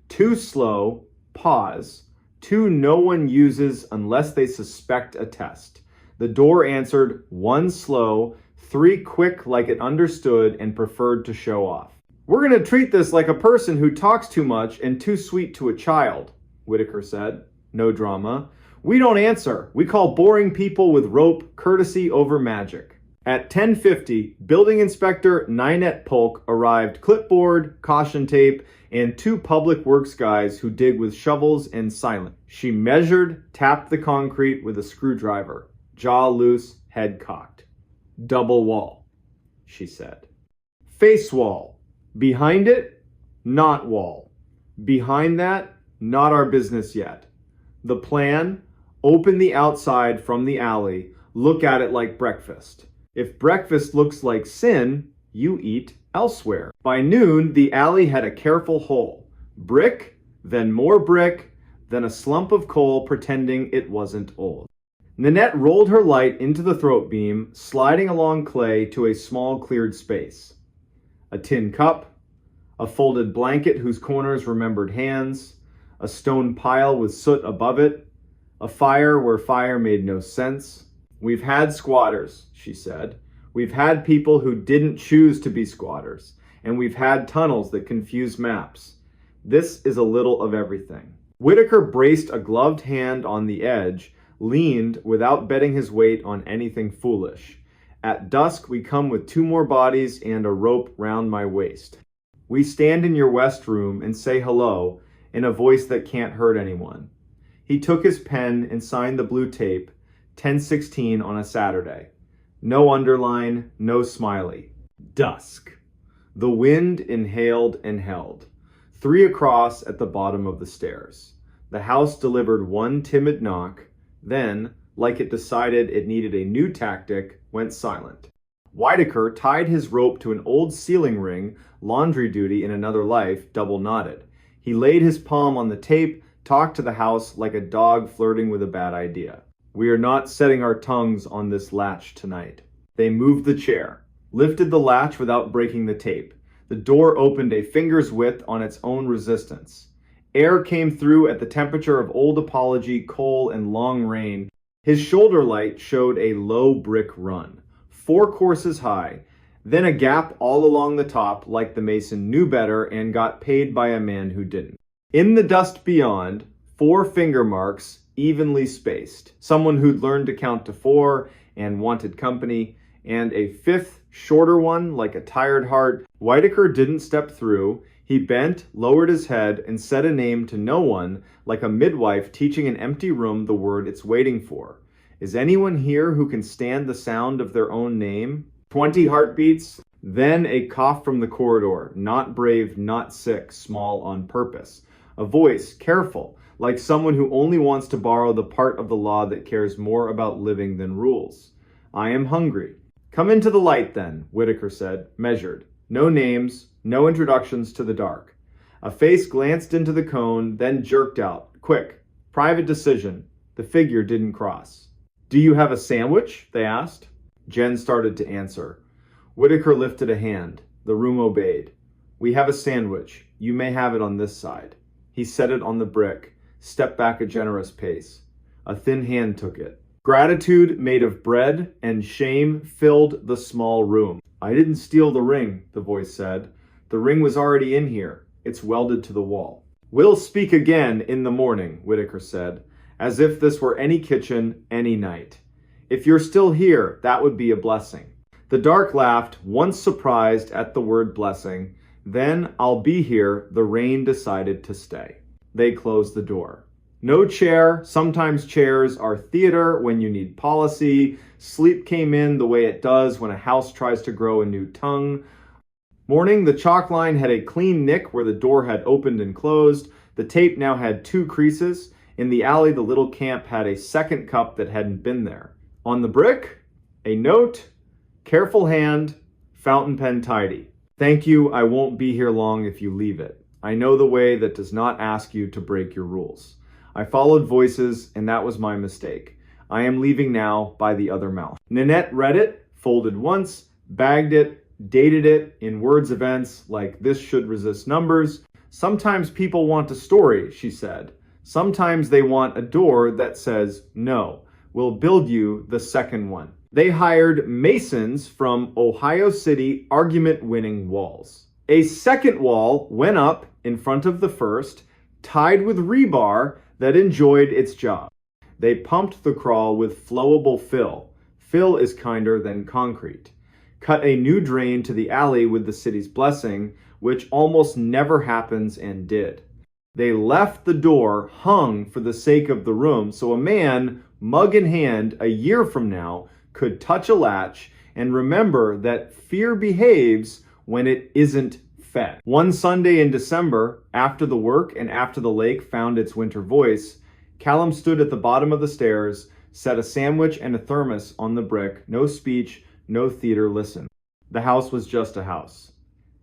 2 slow, pause. 2 no one uses unless they suspect a test. The door answered 1 slow, 3 quick like it understood and preferred to show off. We're going to treat this like a person who talks too much and too sweet to a child, Whitaker said. No drama. We don't answer. We call boring people with rope courtesy over magic. At 10:50, Building Inspector Ninette Polk arrived, clipboard, caution tape, and 2 public works guys who dig with shovels and silent. She measured, tapped the concrete with a screwdriver. Jaw loose, head cocked. Double wall, she said. Face wall. Behind it, not wall. Behind that, not our business yet. The plan, open the outside from the alley, look at it like breakfast. If breakfast looks like sin, you eat elsewhere. By noon, the alley had a careful hole. Brick, then more brick, then a slump of coal pretending it wasn't old. Ninette rolled her light into the throat beam, sliding along clay to a small cleared space. A tin cup, a folded blanket whose corners remembered hands, a stone pile with soot above it, a fire where fire made no sense. We've had squatters, she said. We've had people who didn't choose to be squatters, and we've had tunnels that confuse maps. This is a little of everything. Whitaker braced a gloved hand on the edge, leaned without betting his weight on anything foolish. At dusk, we come with 2 more bodies and a rope round my waist. We stand in your west room and say hello in a voice that can't hurt anyone. He took his pen and signed the blue tape, 10:16 on a Saturday. No underline, no smiley. Dusk. The wind inhaled and held. 3 across at the bottom of the stairs. The house delivered 1 timid knock, then, like it decided it needed a new tactic, went silent. Whitaker tied his rope to an old ceiling ring, laundry duty in another life, double knotted. He laid his palm on the tape, talked to the house like a dog flirting with a bad idea. We are not setting our tongues on this latch tonight. They moved the chair, lifted the latch without breaking the tape. The door opened a finger's width on its own resistance. Air came through at the temperature of old apology, coal, and long rain. His shoulder light showed a low brick run, 4 courses high, then a gap all along the top like the mason knew better and got paid by a man who didn't. In the dust beyond, 4 finger marks, evenly spaced. Someone who'd learned to count to 4 and wanted company, and a 5th, shorter one like a tired heart. Whitaker didn't step through. He bent, lowered his head, and said a name to no one, like a midwife teaching an empty room the word it's waiting for. Is anyone here who can stand the sound of their own name? 20 heartbeats, then a cough from the corridor, not brave, not sick, small on purpose. A voice, careful, like someone who only wants to borrow the part of the law that cares more about living than rules. I am hungry. Come into the light then, Whitaker said, measured. No names, no introductions to the dark. A face glanced into the cone, then jerked out. Quick. Private decision. The figure didn't cross. Do you have a sandwich? They asked. Jen started to answer. Whitaker lifted a hand. The room obeyed. We have a sandwich. You may have it on this side. He set it on the brick, stepped back a generous pace. A thin hand took it. Gratitude made of bread and shame filled the small room. I didn't steal the ring, the voice said. The ring was already in here. It's welded to the wall. We'll speak again in the morning, Whitaker said, as if this were any kitchen, any night. If you're still here, that would be a blessing. The dark laughed, once surprised at the word blessing. Then, I'll be here, the rain decided to stay. They closed the door. No chair. Sometimes chairs are theater when you need policy. Sleep came in the way it does when a house tries to grow a new tongue. Morning, the chalk line had a clean nick where the door had opened and closed. The tape now had 2 creases. In the alley, the little camp had a second cup that hadn't been there. On the brick, a note, careful hand, fountain pen tidy. Thank you, I won't be here long if you leave it. I know the way that does not ask you to break your rules. I followed voices, and that was my mistake. I am leaving now by the other mouth. Nanette read it, folded once, bagged it, dated it in words events like this should resist numbers. Sometimes people want a story, she said. Sometimes they want a door that says, no, we'll build you the second one. They hired masons from Ohio City argument-winning walls. A second wall went up in front of the first, tied with rebar that enjoyed its job. They pumped the crawl with flowable fill. Fill is kinder than concrete. Cut a new drain to the alley with the city's blessing, which almost never happens and did. They left the door hung for the sake of the room so a man, mug in hand, a year from now, could touch a latch and remember that fear behaves when it isn't fed. One Sunday in December, after the work and after the lake found its winter voice, Callum stood at the bottom of the stairs, set a sandwich and a thermos on the brick, no speech, no theater, listen. The house was just a house.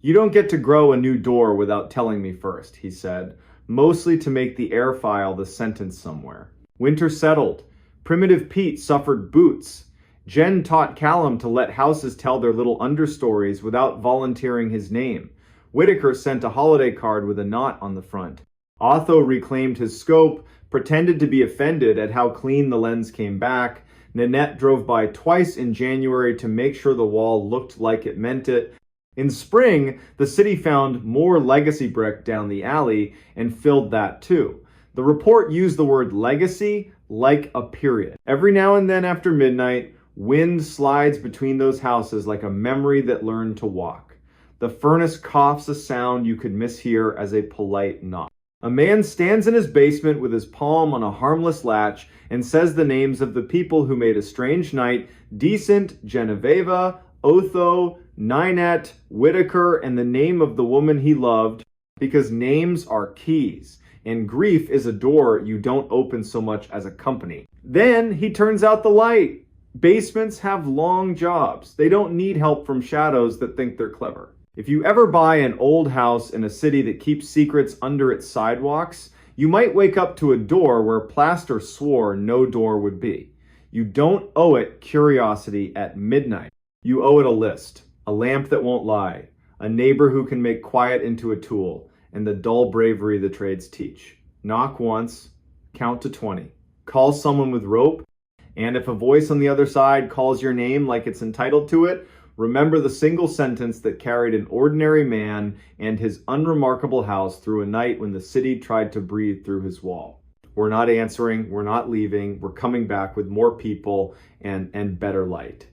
You don't get to grow a new door without telling me first, he said, mostly to make the air file the sentence somewhere. Winter settled. Primitive Pete suffered boots. Jen taught Callum to let houses tell their little understories without volunteering his name. Whitaker sent a holiday card with a knot on the front. Otho reclaimed his scope, pretended to be offended at how clean the lens came back. Nanette drove by twice in January to make sure the wall looked like it meant it. In spring, the city found more legacy brick down the alley and filled that too. The report used the word legacy like a period. Every now and then after midnight, wind slides between those houses like a memory that learned to walk. The furnace coughs a sound you could mishear as a polite knock. A man stands in his basement with his palm on a harmless latch and says the names of the people who made a strange night decent: Genoveva, Otho, Ninette, Whitaker, and the name of the woman he loved, because names are keys, and grief is a door you don't open so much as a company. Then he turns out the light. Basements have long jobs. They don't need help from shadows that think they're clever. If you ever buy an old house in a city that keeps secrets under its sidewalks, you might wake up to a door where plaster swore no door would be. You don't owe it curiosity at midnight. You owe it a list, a lamp that won't lie, a neighbor who can make quiet into a tool, and the dull bravery the trades teach. Knock once, count to 20. Call someone with rope, and if a voice on the other side calls your name like it's entitled to it, remember the single sentence that carried an ordinary man and his unremarkable house through a night when the city tried to breathe through his wall. We're not answering, we're not leaving, we're coming back with more people and better light.